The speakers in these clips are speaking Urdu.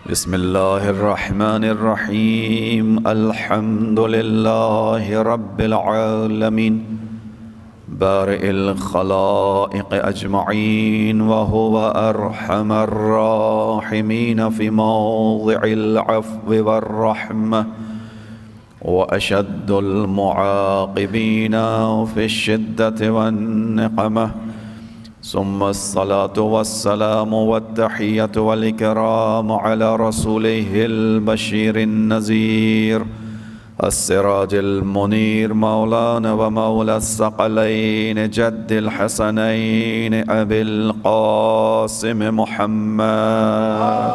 بسم الله الرحمن الرحيم. الحمد لله رب العالمين بارئ الخلائق أجمعين، وهو أرحم الراحمين في موضع العفو والرحمة، وأشد المعاقبين في الشدة والنقمة. ثم الصلاة والسلام والتحية والإكرام على رسوله البشير النذير السراج المنير، مولانا ومولى الثقلين جد الحسنين أبي القاسم محمد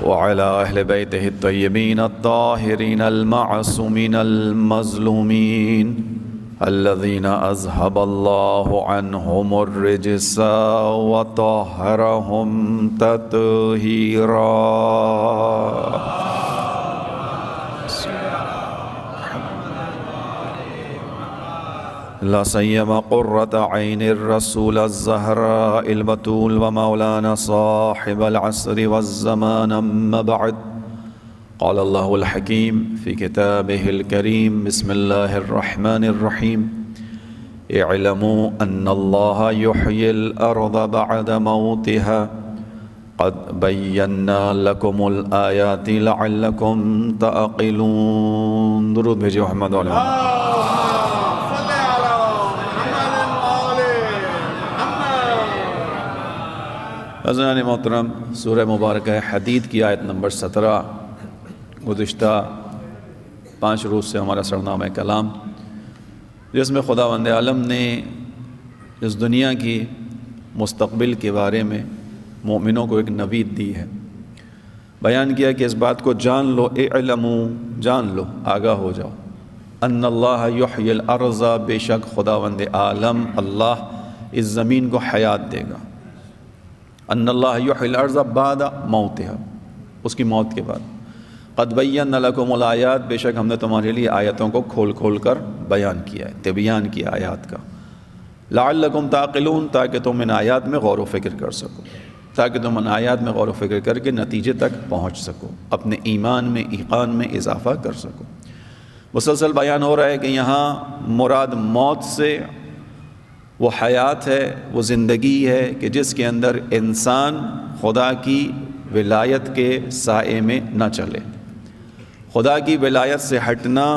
وعلى أهل بيته الطيبين الطاهرين المعصومين المظلومين الذين أذهب الله عنهم الرجس وطهرهم تطهيرا. لا سيما قرة عين الرسول الزهراء البتول ومولانا صاحب العصر والزمان. أما بعد، قال الله الحكيم في كتابه الكريم: بسم الله الرحمن الرحيم. اعلموا أن الله يحيي الأرض بعد موتها، قد بينا لكم الآيات لعلكم تعقلون. درود بھیجئے محمد علیہ حضرات محترم. سورہ مبارکہ حدید کی آیت نمبر 17 گزشتہ 5 روز سے ہمارا سرنامہ کلام، جس میں خداوند عالم نے اس دنیا کی مستقبل کے بارے میں مومنوں کو ایک نوید دی ہے. بیان کیا کہ اس بات کو جان لو، اعلموا، جان لو، آگاہ ہو جاؤ، ان اللہ یحیی الارض، بے شک خداوند عالم اللہ اس زمین کو حیات دے گا. ان اللہ یحیی الارض بعد موتها، اس کی موت کے بعد. قد بینا لکم الآیات، بے شک ہم نے تمہارے لیے آیتوں کو کھول کھول کر بیان کیا ہے، تبیان کیا آیات کا. لعلکم تعقلون، تاکہ تم ان آیات میں غور و فکر کر سکو، تاکہ تم ان آیات میں غور و فکر کر کے نتیجے تک پہنچ سکو، اپنے ایمان میں ایقان میں اضافہ کر سکو. مسلسل بیان ہو رہا ہے کہ یہاں مراد موت سے وہ حیات ہے، وہ زندگی ہے کہ جس کے اندر انسان خدا کی ولایت کے سائے میں نہ چلے. خدا کی ولایت سے ہٹنا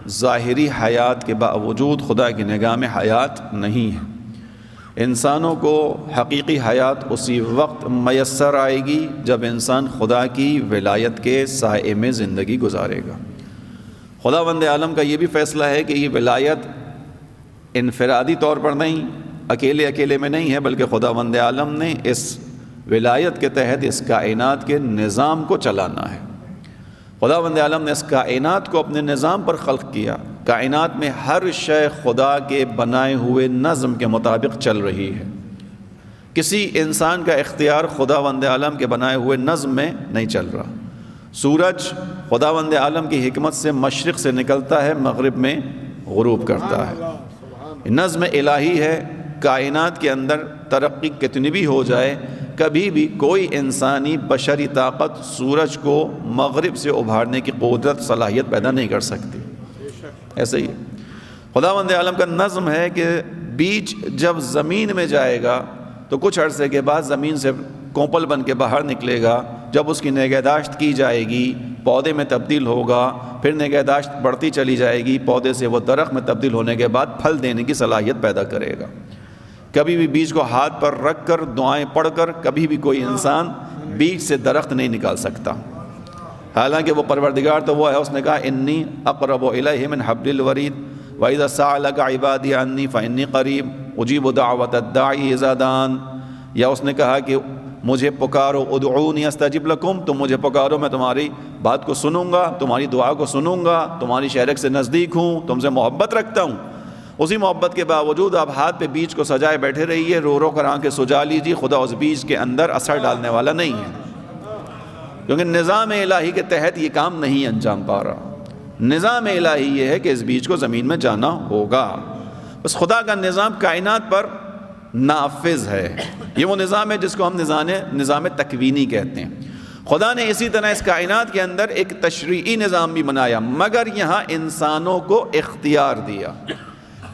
ظاہری حیات کے باوجود خدا کی نگاہ میں حیات نہیں ہے. انسانوں کو حقیقی حیات اسی وقت میسر آئے گی جب انسان خدا کی ولایت کے سائے میں زندگی گزارے گا. خداوند عالم کا یہ بھی فیصلہ ہے کہ یہ ولایت انفرادی طور پر نہیں، اکیلے میں نہیں ہے، بلکہ خداوند عالم نے اس ولایت کے تحت اس کائنات کے نظام کو چلانا ہے. خداوند عالم نے اس کائنات کو اپنے نظام پر خلق کیا. کائنات میں ہر شے خدا کے بنائے ہوئے نظم کے مطابق چل رہی ہے. کسی انسان کا اختیار خداوند عالم کے بنائے ہوئے نظم میں نہیں چل رہا. سورج خداوند عالم کی حکمت سے مشرق سے نکلتا ہے، مغرب میں غروب کرتا ہے. نظم الہی ہے. کائنات کے اندر ترقی کتنی بھی ہو جائے، کبھی بھی کوئی انسانی بشری طاقت سورج کو مغرب سے ابھارنے کی قدرت صلاحیت پیدا نہیں کر سکتی. ایسے ہی خداوند عالم کا نظم ہے کہ بیج جب زمین میں جائے گا تو کچھ عرصے کے بعد زمین سے کوپل بن کے باہر نکلے گا. جب اس کی نگہداشت کی جائے گی پودے میں تبدیل ہوگا، پھر نگہداشت بڑھتی چلی جائے گی، پودے سے وہ درخت میں تبدیل ہونے کے بعد پھل دینے کی صلاحیت پیدا کرے گا. کبھی بھی بیج کو ہاتھ پر رکھ کر دعائیں پڑھ کر کبھی بھی کوئی انسان بیج سے درخت نہیں نکال سکتا. حالانکہ وہ پروردگار تو وہ ہے، اس نے کہا انی اقرب الیہ من حبل الورید وَإِذَا سَأَلَكَ عِبَادِي عَنِّي فَإِنِّي قَرِيبٌ أُجِيبُ دَعْوَةَ الدَّاعِي إِذَا دَعَانِ. یا اس نے کہا کہ مجھے پکارو، ادعونی استجب لکم، تم مجھے پکارو میں تمہاری بات کو سنوں گا، تمہاری دعا کو سنوں گا، تمہاری شہرک سے نزدیک ہوں، تم سے محبت رکھتا ہوں. اسی محبت کے باوجود آپ ہاتھ پہ بیج کو سجائے بیٹھے رہیے، رو رو کر آنکھیں سجا لیجیے، خدا اس بیج کے اندر اثر ڈالنے والا نہیں ہے، کیونکہ نظام الہی کے تحت یہ کام نہیں انجام پا رہا. نظام الہی یہ ہے کہ اس بیج کو زمین میں جانا ہوگا. بس خدا کا نظام کائنات پر نافذ ہے. یہ وہ نظام ہے جس کو ہم نظام تکوینی کہتے ہیں. خدا نے اسی طرح اس کائنات کے اندر ایک تشریعی نظام بھی بنایا، مگر یہاں انسانوں کو اختیار دیا.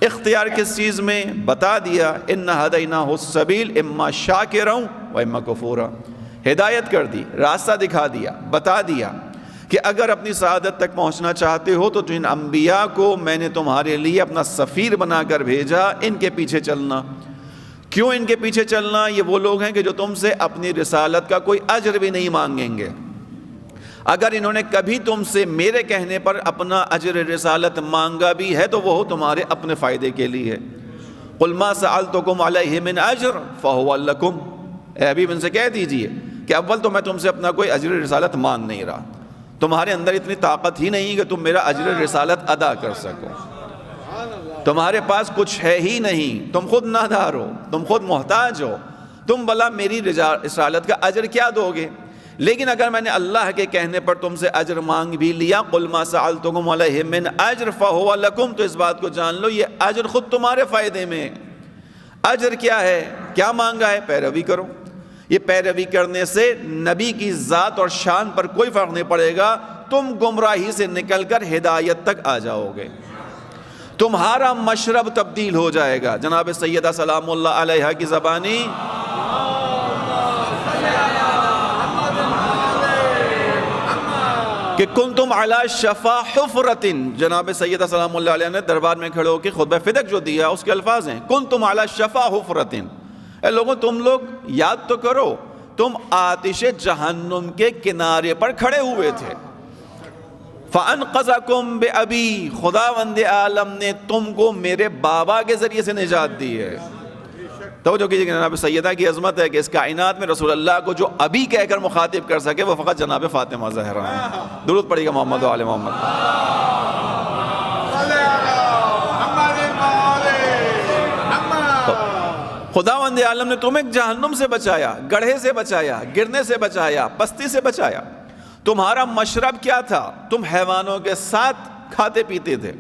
اختیار کس چیز میں؟ بتا دیا اِنَّا هَدَيْنَاهُ السَّبِيلَ اِمَّا شَاكِرًا وَإِمَّا كَفُورًا. ہدایت کر دی، راستہ دکھا دیا، بتا دیا کہ اگر اپنی سعادت تک پہنچنا چاہتے ہو تو جن انبیاء کو میں نے تمہارے لیے اپنا سفیر بنا کر بھیجا ان کے پیچھے چلنا. کیوں ان کے پیچھے چلنا؟ یہ وہ لوگ ہیں کہ جو تم سے اپنی رسالت کا کوئی اجر بھی نہیں مانگیں گے. اگر انہوں نے کبھی تم سے میرے کہنے پر اپنا اجر رسالت مانگا بھی ہے تو وہ تمہارے اپنے فائدے کے لیے. قُلْ مَا سَأَلْتُكُمْ عَلَيْهِ مِنْ أَجْرٍ فَهُوَ لَكُمْ. اے حبیب ان سے کہہ دیجئے کہ اول تو میں تم سے اپنا کوئی اجر رسالت مانگ نہیں رہا. تمہارے اندر اتنی طاقت ہی نہیں کہ تم میرا اجر رسالت ادا کر سکو. تمہارے پاس کچھ ہے ہی نہیں، تم خود نادار ہو، تم خود محتاج ہو، تم بھلا میری رسالت کا اجر کیا دو گے؟ لیکن اگر میں نے اللہ کے کہنے پر تم سے اجر مانگ بھی لیا، قُلْ مَا سَأَلْتُكُمْ عَلَيْهِ مِنْ أَجْرٍ فَهُوَ لَكُمْ، تو اس بات کو جان لو یہ اجر خود تمہارے فائدے میں. اجر کیا ہے؟ کیا مانگا ہے؟ پیروی کرو. یہ پیروی کرنے سے نبی کی ذات اور شان پر کوئی فرق نہیں پڑے گا. تم گمراہی سے نکل کر ہدایت تک آ جاؤ گے. تمہارا مشرب تبدیل ہو جائے گا. جناب سیدہ سلام اللہ علیہا کی زبانی کہ کنتم علی شفا حفرۃ. جناب سیدہ سلام اللہ علیہ نے دربار میں کھڑے ہو کے خطبہ فدق جو دیا اس کے الفاظ ہیں کنتم علی شفا حفرۃ. اے لوگوں تم لوگ یاد تو کرو تم آتش جہنم کے کنارے پر کھڑے ہوئے تھے. فَأَنْقَذَكُمْ بِأَبِي، خداوند عالم نے تم کو میرے بابا کے ذریعے سے نجات دی ہے. توجہ کیجئے کہ جناب سیدہ کی عظمت ہے کہ اس کائنات میں رسول اللہ کو جو ابھی کہہ کر مخاطب کر سکے وہ فقط جناب فاطمہ زہرا ہیں. درود پڑھیے گا محمد و آل محمد. خداوند عالم نے تمہیں جہنم سے بچایا، گڑھے سے بچایا، گرنے سے بچایا، پستی سے بچایا. تمہارا مشرب کیا تھا؟ تم حیوانوں کے ساتھ کھاتے پیتے تھے.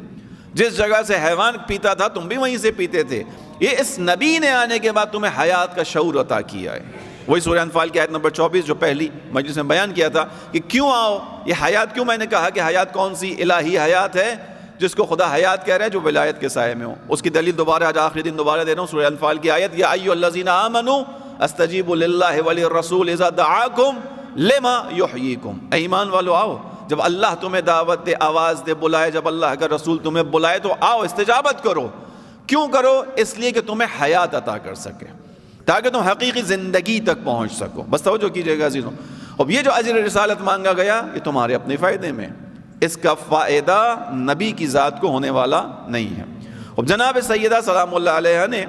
جس جگہ سے حیوان پیتا تھا تم بھی وہیں سے پیتے تھے. یہ اس نبی نے آنے کے بعد تمہیں حیات کا شعور عطا کیا ہے. وہی سورہ انفال کی آیت نمبر 24 جو پہلی مجلس میں بیان کیا تھا کہ کیوں آؤ. یہ حیات کیوں میں نے کہا کہ حیات کون سی؟ الہی حیات ہے جس کو خدا حیات کہہ رہے ہیں جو ولایت کے سائے میں ہو. اس کی دلیل دوبارہ آج آخری دن دوبارہ دے رہا ہوں. سورہ انفال کی آیت یا ایھا الذین آمنوا استجیبوا للہ وللرسول اذا دعاکم لما یحییکم. اے ایمان والو آؤ، جب اللہ تمہیں دعوت دے، آواز دے، بلائے، جب اللہ کا رسول تمہیں بلائے تو آؤ استجابت کرو. کیوں کرو؟ اس لیے کہ تمہیں حیات عطا کر سکے تاکہ تم حقیقی زندگی تک پہنچ سکو. بس توجہ کیجئے گا عزیزوں. اب یہ جو اجر رسالت مانگا گیا یہ تمہارے اپنے فائدے میں، اس کا فائدہ نبی کی ذات کو ہونے والا نہیں ہے. اب جناب سیدہ سلام اللہ علیہ نے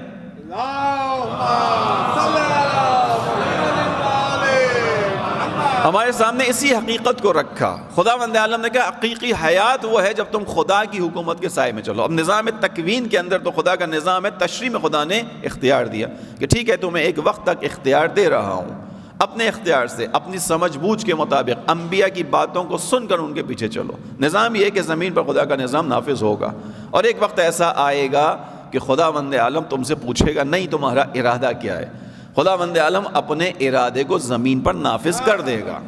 ہمارے سامنے اسی حقیقت کو رکھا. خداوند عالم نے کہا حقیقی حیات وہ ہے جب تم خدا کی حکومت کے سائے میں چلو. اب نظام تکوین کے اندر تو خدا کا نظام ہے، تشریع میں خدا نے اختیار دیا کہ ٹھیک ہے تمہیں ایک وقت تک اختیار دے رہا ہوں، اپنے اختیار سے اپنی سمجھ بوجھ کے مطابق انبیاء کی باتوں کو سن کر ان کے پیچھے چلو. نظام یہ ہے کہ زمین پر خدا کا نظام نافذ ہوگا اور ایک وقت ایسا آئے گا کہ خداوند عالم تم سے پوچھے گا نہیں تمہارا ارادہ کیا ہے. خداوند عالم اپنے ارادے کو زمین پر نافذ کر دے گا.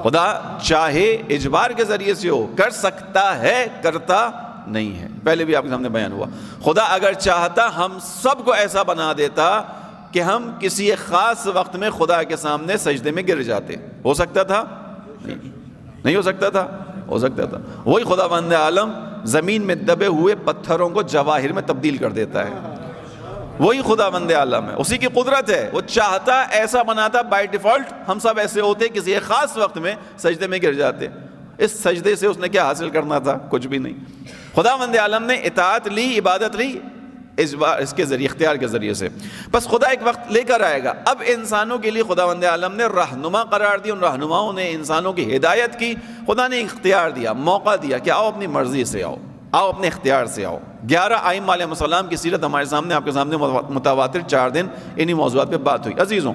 خدا چاہے اجبار کے ذریعے سے ہو، کر سکتا ہے، کرتا نہیں ہے. پہلے بھی آپ کے سامنے بیان ہوا. خدا اگر چاہتا ہم سب کو ایسا بنا دیتا کہ ہم کسی ایک خاص وقت میں خدا کے سامنے سجدے میں گر جاتے. ہو سکتا تھا؟ نہیں ہو سکتا تھا. ہو سکتا تھا. وہی خداوند عالم زمین میں دبے ہوئے پتھروں کو جواہر میں تبدیل کر دیتا ہے. وہی خداوند عالم ہے، اسی کی قدرت ہے. وہ چاہتا ایسا بناتا، بائی ڈیفالٹ ہم سب ایسے ہوتے کسی ایک خاص وقت میں سجدے میں گر جاتے. اس سجدے سے اس نے کیا حاصل کرنا تھا؟ کچھ بھی نہیں. خداوند عالم نے اطاعت لی، عبادت لی اس کے ذریعے، اختیار کے ذریعے سے. بس خدا ایک وقت لے کر آئے گا. اب انسانوں کے لیے خداوند عالم نے رہنما قرار دی. ان رہنماؤں نے انسانوں کی ہدایت کی. خدا نے اختیار دیا، موقع دیا کہ آؤ اپنی مرضی سے آؤ، آؤ اپنے اختیار سے آؤ. 11 ائمہ علیہ السلام کی سیرت ہمارے سامنے، آپ کے سامنے متواتر 4 دن انہی موضوعات پہ بات ہوئی. عزیزوں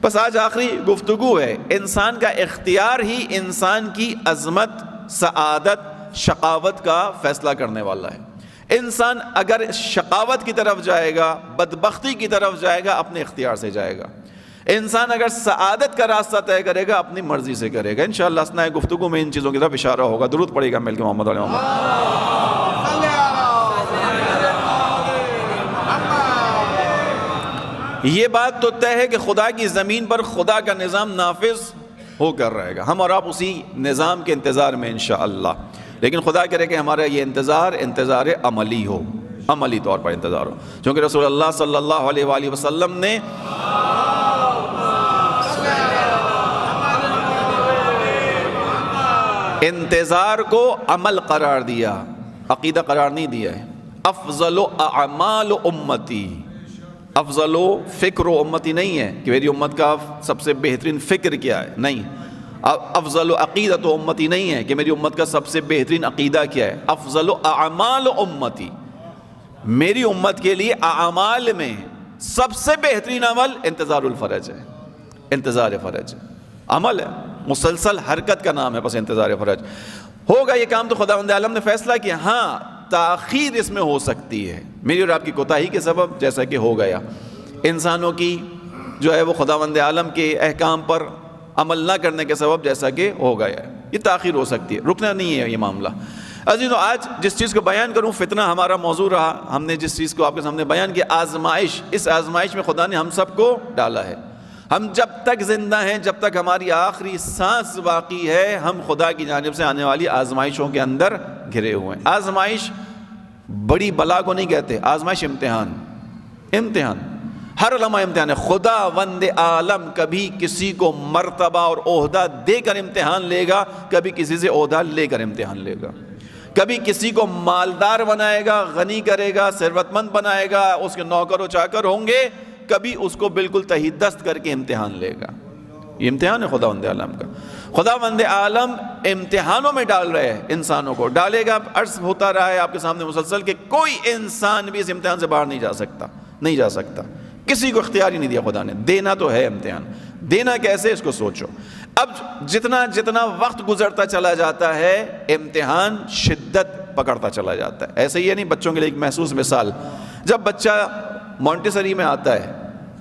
بس آج آخری گفتگو ہے. انسان کا اختیار ہی انسان کی عظمت، سعادت، شقاوت کا فیصلہ کرنے والا ہے. انسان اگر شقاوت کی طرف جائے گا، بدبختی کی طرف جائے گا، اپنے اختیار سے جائے گا. انسان اگر سعادت کا راستہ طے کرے گا، اپنی مرضی سے کرے گا. انشاءاللہ اثناء گفتگو میں ان چیزوں کی طرف اشارہ ہوگا. درود پڑے گا مل کے محمد علیہ محمد. یہ بات تو طے ہے کہ خدا کی زمین پر خدا کا نظام نافذ ہو کر رہے گا. ہم اور آپ اسی نظام کے انتظار میں انشاءاللہ. لیکن خدا کرے کہ ہمارا یہ انتظار عملی ہو، عملی طور پر انتظار ہو. چونکہ رسول اللہ صلی اللہ علیہ وآلہ وسلم نے انتظار کو عمل قرار دیا، عقیدہ قرار نہیں دیا ہے. افضل اعمال امتی، افضل فکر و امتی نہیں ہے کہ میری امت کا سب سے بہترین فکر کیا ہے، نہیں. افضل عقیدت و امتی نہیں ہے کہ میری امت کا سب سے بہترین عقیدہ کیا ہے. افضل اعمال امتی، میری امت کے لیے اعمال میں سب سے بہترین عمل انتظار الفرج ہے. انتظار فرج عمل ہے، مسلسل حرکت کا نام ہے. بس انتظار فرج ہوگا. یہ کام تو خداوند عالم نے فیصلہ کیا. ہاں تاخیر اس میں ہو سکتی ہے میری اور آپ کی کوتاہی کے سبب، جیسا کہ ہو گیا. انسانوں کی جو ہے وہ خداوند عالم کے احکام پر عمل نہ کرنے کے سبب، جیسا کہ ہو گیا. یہ تاخیر ہو سکتی ہے، رکنا نہیں ہے یہ معاملہ. عزیزو، آج جس چیز کو بیان کروں، فتنہ ہمارا موضوع رہا. ہم نے جس چیز کو آپ کے سامنے بیان کیا، آزمائش. اس آزمائش میں خدا نے ہم سب کو ڈالا ہے. ہم جب تک زندہ ہیں، جب تک ہماری آخری سانس باقی ہے، ہم خدا کی جانب سے آنے والی آزمائشوں کے اندر گھرے ہوئے ہیں. آزمائش بڑی بلا کو نہیں کہتے، آزمائش امتحان. امتحان ہر لمحہ امتحان ہے. خداوند عالم کبھی کسی کو مرتبہ اور عہدہ دے کر امتحان لے گا، کبھی کسی سے عہدہ لے کر امتحان لے گا. کبھی کسی کو مالدار بنائے گا، غنی کرے گا، ثروت مند بنائے گا، اس کے نوکر و چاکر ہوں گے. کبھی اس کو بالکل تہی دست کر کے امتحان لے گا. یہ امتحان ہے خداوند عالم کا. خداوند عالم امتحانوں میں ڈال رہے ہیں، انسانوں کو ڈالے گا. عرض ہوتا رہا ہے آپ کے سامنے مسلسل کہ کوئی انسان بھی اس امتحان سے باہر نہیں جا سکتا، نہیں جا سکتا. کسی کو اختیار ہی نہیں دیا خدا نے. دینا تو ہے امتحان. دینا کیسے، اس کو سوچو. اب جتنا وقت گزرتا چلا جاتا ہے، امتحان شدت پکڑتا چلا جاتا ہے. ایسے ہی ہے نہیں. بچوں کے لیے ایک محسوس مثال، جب بچہ مونٹیسری میں آتا ہے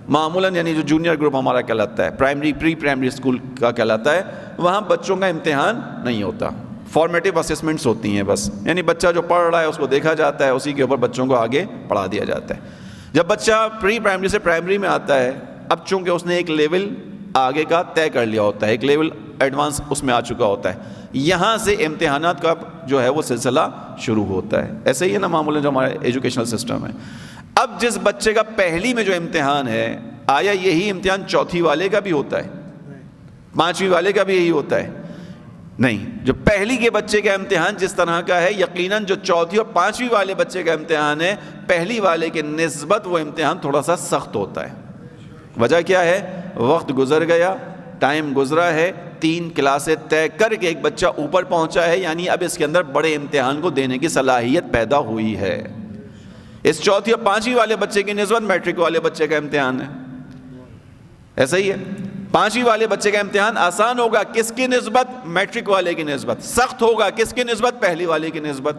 معمولاً، یعنی جو جونیئر گروپ ہمارا کہلاتا ہے، پری پرائمری اسکول کا کہلاتا ہے، وہاں بچوں کا امتحان نہیں ہوتا. فارمیٹیو اسسمنٹس ہوتی ہیں بس. یعنی بچہ جو پڑھ رہا ہے اس کو دیکھا جاتا ہے، اسی کے اوپر بچوں کو آگے پڑھا دیا جاتا ہے. جب بچہ پری پرائمری سے پرائمری میں آتا ہے، اب چونکہ اس نے ایک لیول آگے کا طے کر لیا ہوتا ہے، ایک لیول ایڈوانس اس میں آ چکا ہوتا ہے. یہاں سے امتحانات کا جو ہے وہ سلسلہ شروع ہوتا ہے. ایسے ہی ہے نا معمولاً جو ہمارا ایجوکیشنل سسٹم ہے. اب جس بچے کا پہلی میں جو امتحان ہے، آیا یہی امتحان چوتھی والے کا بھی ہوتا ہے، پانچویں والے کا بھی یہی ہوتا ہے؟ نہیں. جو پہلی کے بچے کا امتحان جس طرح کا ہے، یقیناً جو چوتھی اور پانچویں والے بچے کا امتحان ہے، پہلی والے کے نسبت وہ امتحان تھوڑا سا سخت ہوتا ہے. وجہ کیا ہے؟ وقت گزر گیا، ٹائم گزرا ہے، 3 کلاسیں طے کر کے ایک بچہ اوپر پہنچا ہے. یعنی اب اس کے اندر بڑے امتحان کو دینے کی صلاحیت پیدا ہوئی ہے. اس چوتھی اور پانچویں والے بچے کی نسبت میٹرک والے بچے کا امتحان ہے. ایسا ہی ہے. پانچویں والے بچے کا امتحان آسان ہوگا کس کی نسبت؟ میٹرک والے کی نسبت. سخت ہوگا کس کی نسبت؟ پہلی والے کی نسبت.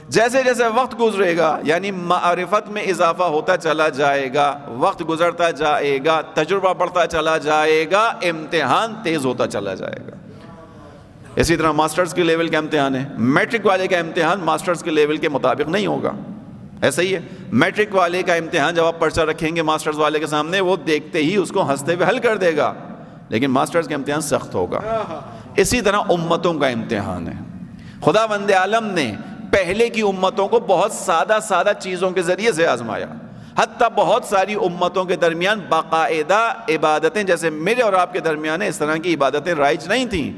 جیسے جیسے وقت گزرے گا، یعنی معرفت میں اضافہ ہوتا چلا جائے گا، وقت گزرتا جائے گا، تجربہ بڑھتا چلا جائے گا، امتحان تیز ہوتا چلا جائے گا. اسی طرح ماسٹرز کے لیول کا امتحان ہے. میٹرک والے کا امتحان ماسٹرز کے لیول کے مطابق نہیں ہوگا. ایسا ہی ہے. میٹرک والے کا امتحان جب آپ پرچہ رکھیں گے ماسٹرز والے کے سامنے، وہ دیکھتے ہی اس کو ہنستے ہوئے حل کر دے گا، لیکن ماسٹرز کا امتحان سخت ہوگا. اسی طرح امتوں کا امتحان ہے. خداوند عالم نے پہلے کی امتوں کو بہت سادہ چیزوں کے ذریعے سے آزمایا. حتیٰ بہت ساری امتوں کے درمیان باقاعدہ عبادتیں، جیسے میرے اور آپ کے درمیان اس طرح کی عبادتیں رائج نہیں تھیں.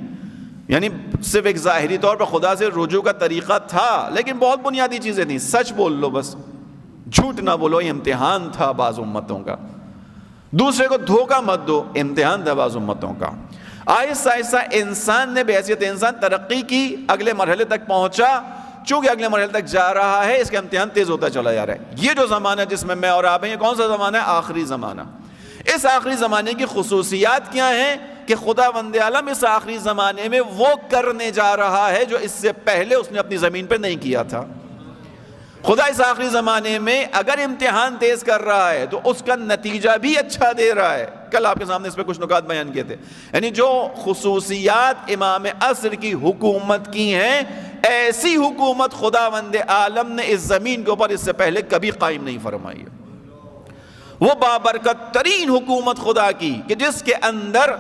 یعنی صرف ایک ظاہری طور پر خدا سے رجوع کا طریقہ تھا، لیکن بہت بنیادی چیزیں تھیں. سچ بول لو، بس جھوٹ نہ بولو. یہ امتحان تھا بعض امتوں کا. دوسرے کو دھوکہ مت دو، امتحان تھا بعض امتوں کا. آہستہ آہستہ انسان نے بحیثیت انسان ترقی کی، اگلے مرحلے تک پہنچا. چونکہ اگلے مرحلے تک جا رہا ہے، اس کا امتحان تیز ہوتا چلا جا رہا ہے. یہ جو زمانہ جس میں میں اور آپ ہیں، یہ کون سا زمانہ ہے؟ آخری زمانہ. اس آخری زمانے کی خصوصیات کیا ہیں کہ خداوند عالم اس آخری زمانے میں وہ کرنے جا رہا ہے جو اس سے پہلے اس نے اپنی زمین پہ نہیں کیا تھا. خدا اس آخری زمانے میں اگر امتحان تیز کر رہا ہے تو اس کا نتیجہ بھی اچھا دے رہا ہے. کل آپ کے سامنے اس پہ کچھ نکات بیان کیے تھے. یعنی جو خصوصیات امام عصر کی حکومت کی ہیں، ایسی حکومت خداوند عالم نے اس زمین کے اوپر اس سے پہلے کبھی قائم نہیں فرمائی ہے. وہ بابرکت ترین حکومت خدا کی کہ جس کے اندر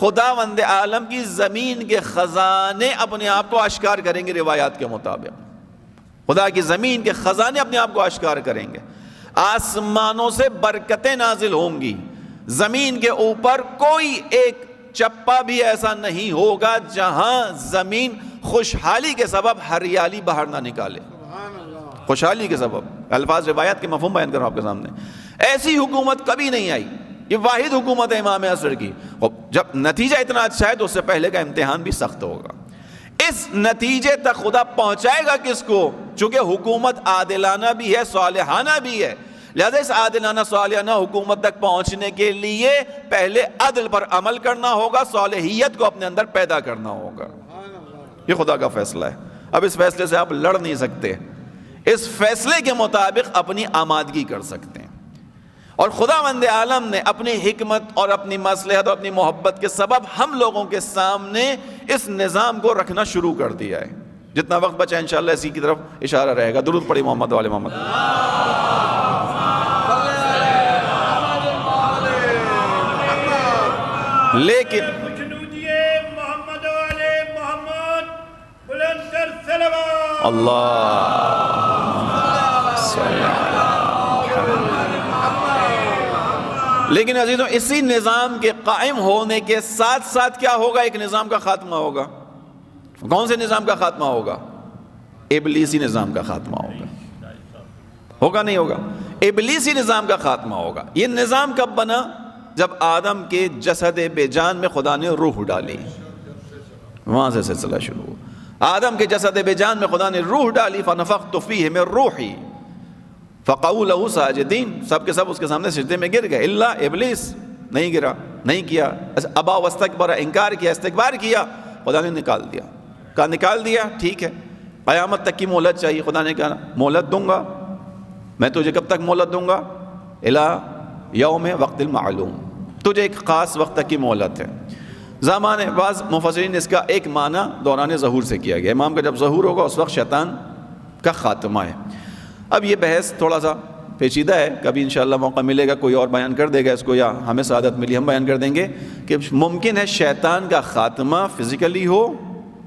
خداوند عالم کی زمین کے خزانے اپنے آپ کو اشکار کریں گے. روایات کے مطابق خدا کی زمین کے خزانے اپنے آپ کو اشکار کریں گے. آسمانوں سے برکتیں نازل ہوں گی. زمین کے اوپر کوئی ایک چپا بھی ایسا نہیں ہوگا جہاں زمین خوشحالی کے سبب ہریالی باہر نہ نکالے. خوشحالی کے سبب الفاظ روایات کے مفہوم بیان کر رہا ہوں آپ کے سامنے. ایسی حکومت کبھی نہیں آئی. یہ واحد حکومت ہے امام عصر کی. جب نتیجہ اتنا اچھا ہے تو اس سے پہلے کا امتحان بھی سخت ہوگا. اس نتیجے تک خدا پہنچائے گا کس کو؟ چونکہ حکومت عادلانہ بھی ہے، صالحانہ بھی ہے. لہذا اس عادلانہ صالحانہ حکومت تک پہنچنے کے لیے پہلے عدل پر عمل کرنا ہوگا، صالحیت کو اپنے اندر پیدا کرنا ہوگا. یہ خدا کا فیصلہ ہے. اب اس فیصلے سے آپ لڑ نہیں سکتے. اس فیصلے کے مطابق اپنی آمادگی کر سکتے ہیں. اور خداوند عالم نے اپنی حکمت اور اپنی مصلحت اور اپنی محبت کے سبب ہم لوگوں کے سامنے اس نظام کو رکھنا شروع کر دیا ہے. جتنا وقت بچا انشاءاللہ اسی کی طرف اشارہ رہے گا. درود پڑھی محمد والے محمد. لیکن اللہ لیکن عزیزوں اسی نظام کے قائم ہونے کے ساتھ ساتھ کیا ہوگا؟ ایک نظام کا خاتمہ ہوگا. کون سے نظام کا خاتمہ ہوگا؟ ابلیسی نظام کا خاتمہ ہوگا. ہوگا نہیں ہوگا؟ ابلیسی نظام کا خاتمہ ہوگا. یہ نظام کب بنا؟ جب آدم کے جسد بے جان میں خدا نے روح ڈالی. وہاں سے سلسلہ شروع ہوا. آدم کے جسد بے جان میں خدا نے روح ڈالی. فنفخت فیہ من روحی فقعوا لہ ساجدین. سب کے سب اس کے سامنے سجدے میں گر گئے الا ابلیس. نہیں گرا، نہیں کیا. ابا واستکبر، انکار کیا، استکبار کیا. خدا نے نکال دیا. کہا نکال دیا ٹھیک ہے، قیامت تک کی مہلت چاہیے. خدا نے کہا مہلت دوں گا میں تجھے. کب تک مہلت دوں گا؟ الی یوم وقت المعلوم. تجھے ایک خاص وقت تک کی مہلت ہے. زمانے بعض مفسرین اس کا ایک معنی دوران ظہور سے کیا گیا. امام کا جب ظہور ہوگا اس وقت شیطان کا خاتمہ ہے. اب یہ بحث تھوڑا سا پیچیدہ ہے. کبھی انشاءاللہ موقع ملے گا کوئی اور بیان کر دے گا اس کو، یا ہمیں سعادت ملی ہم بیان کر دیں گے کہ ممکن ہے شیطان کا خاتمہ فزیکلی ہو،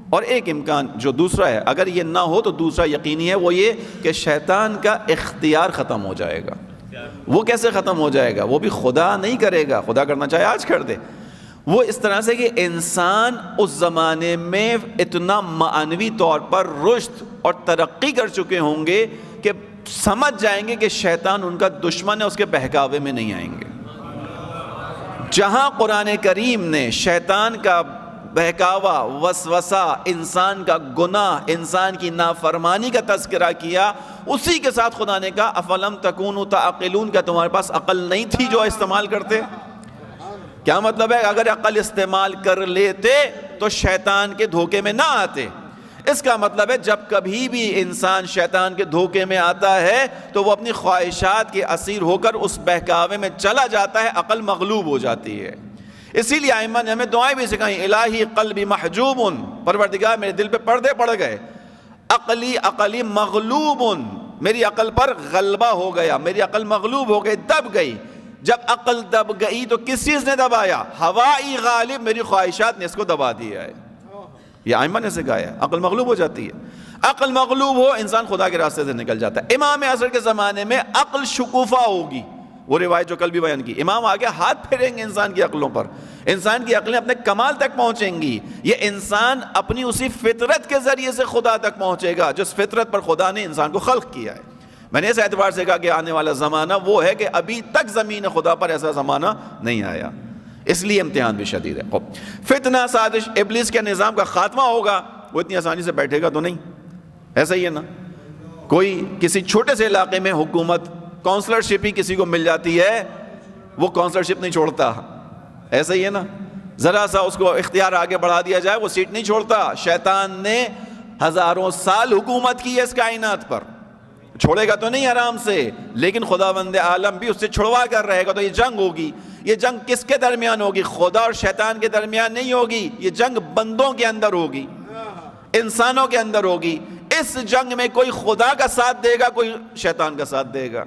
اور ایک امکان جو دوسرا ہے اگر یہ نہ ہو تو دوسرا یقینی ہے، وہ یہ کہ شیطان کا اختیار ختم ہو جائے گا. وہ کیسے ختم ہو جائے گا؟ وہ بھی خدا نہیں کرے گا. خدا کرنا چاہے آج کر دے. وہ اس طرح سے کہ انسان اس زمانے میں اتنا معنوی طور پر رشد اور ترقی کر چکے ہوں گے کہ سمجھ جائیں گے کہ شیطان ان کا دشمن ہے، اس کے بہکاوے میں نہیں آئیں گے. جہاں قرآن کریم نے شیطان کا بہکاوا، وسوسہ، انسان کا گناہ، انسان کی نافرمانی کا تذکرہ کیا، اسی کے ساتھ خدا نے کہا افلم تکونوا تعقلون. کیا تمہارے پاس عقل نہیں تھی جو استعمال کرتے؟ کیا مطلب ہے؟ اگر عقل استعمال کر لیتے تو شیطان کے دھوکے میں نہ آتے. اس کا مطلب ہے جب کبھی بھی انسان شیطان کے دھوکے میں آتا ہے تو وہ اپنی خواہشات کے اسیر ہو کر اس بہکاوے میں چلا جاتا ہے، عقل مغلوب ہو جاتی ہے. اسی لیے ائمہ نے ہمیں دعائیں بھی سکھائیں. الہی قلبی محجوب، پروردگار میرے دل پہ پردے پڑ گئے. عقلی مغلوب، میری عقل پر غلبہ ہو گیا، میری عقل مغلوب ہو گئی، دب گئی. جب عقل دب گئی تو کس چیز نے دبایا؟ ہوائی غالب، میری خواہشات نے اس کو دبا دیا ہے. یہ ائمہ نے سکھایا. عقل مغلوب ہو جاتی ہے. عقل مغلوب ہو انسان خدا کے راستے سے نکل جاتا ہے. امام عصر کے زمانے میں عقل شکوفہ ہوگی. وہ روایت جو کل بھی بیان کی، امام آگے ہاتھ پھیریں گے انسان کی عقلوں پر. انسان کی عقلیں اپنے کمال تک پہنچیں گی. یہ انسان اپنی اسی فطرت کے ذریعے سے خدا تک پہنچے گا جس فطرت پر خدا نے انسان کو خلق کیا ہے. میں نے اس اعتبار سے کہا کہ آنے والا زمانہ وہ ہے کہ ابھی تک زمین خدا پر ایسا زمانہ نہیں آیا. اس لیے امتحان بھی شدید ہے. فتنہ، سازش، ابلیس کے نظام کا خاتمہ ہوگا. وہ اتنی آسانی سے بیٹھے گا تو نہیں. ایسا ہی ہے نا، کوئی کسی چھوٹے سے علاقے میں حکومت، کونسلرشپ ہی کسی کو مل جاتی ہے، وہ کونسلرشپ نہیں چھوڑتا. ایسا ہی ہے نا، ذرا سا اس کو اختیار آگے بڑھا دیا جائے وہ سیٹ نہیں چھوڑتا. شیطان نے ہزاروں سال حکومت کی ہے اس کائنات پر. چھوڑے گا تو نہیں آرام سے، لیکن خداوند عالم بھی اس سے چھڑوا کر رہے گا. تو یہ جنگ ہوگی. یہ جنگ کس کے درمیان ہوگی؟ خدا اور شیطان کے درمیان نہیں ہوگی. یہ جنگ بندوں کے اندر ہوگی، انسانوں کے اندر ہوگی. اس جنگ میں کوئی خدا کا ساتھ دے گا، کوئی شیطان کا ساتھ دے گا.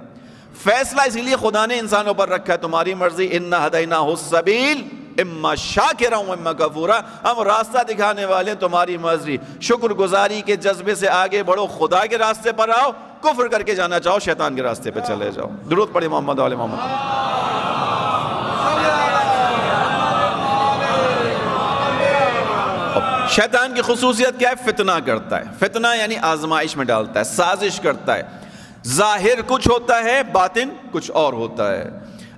فیصلہ اسی لیے خدا نے انسانوں پر رکھا ہے، تمہاری مرضی. انا ہدیناہ السبیل اما شاکرا و اما کفورا. ہم راستہ دکھانے والے ہیں، تمہاری مرضی. شکر گزاری کے جذبے سے آگے بڑھو، خدا کے راستے پر آؤ. کفر کر کے جانا چاہو، شیطان کے راستے پہ چلے جاؤ. درود پڑھیں محمد و آل محمد. شیطان کی خصوصیت کیا ہے؟ فتنہ کرتا ہے. فتنہ یعنی آزمائش میں ڈالتا ہے، سازش کرتا ہے. ظاہر کچھ ہوتا ہے، باطن کچھ اور ہوتا ہے.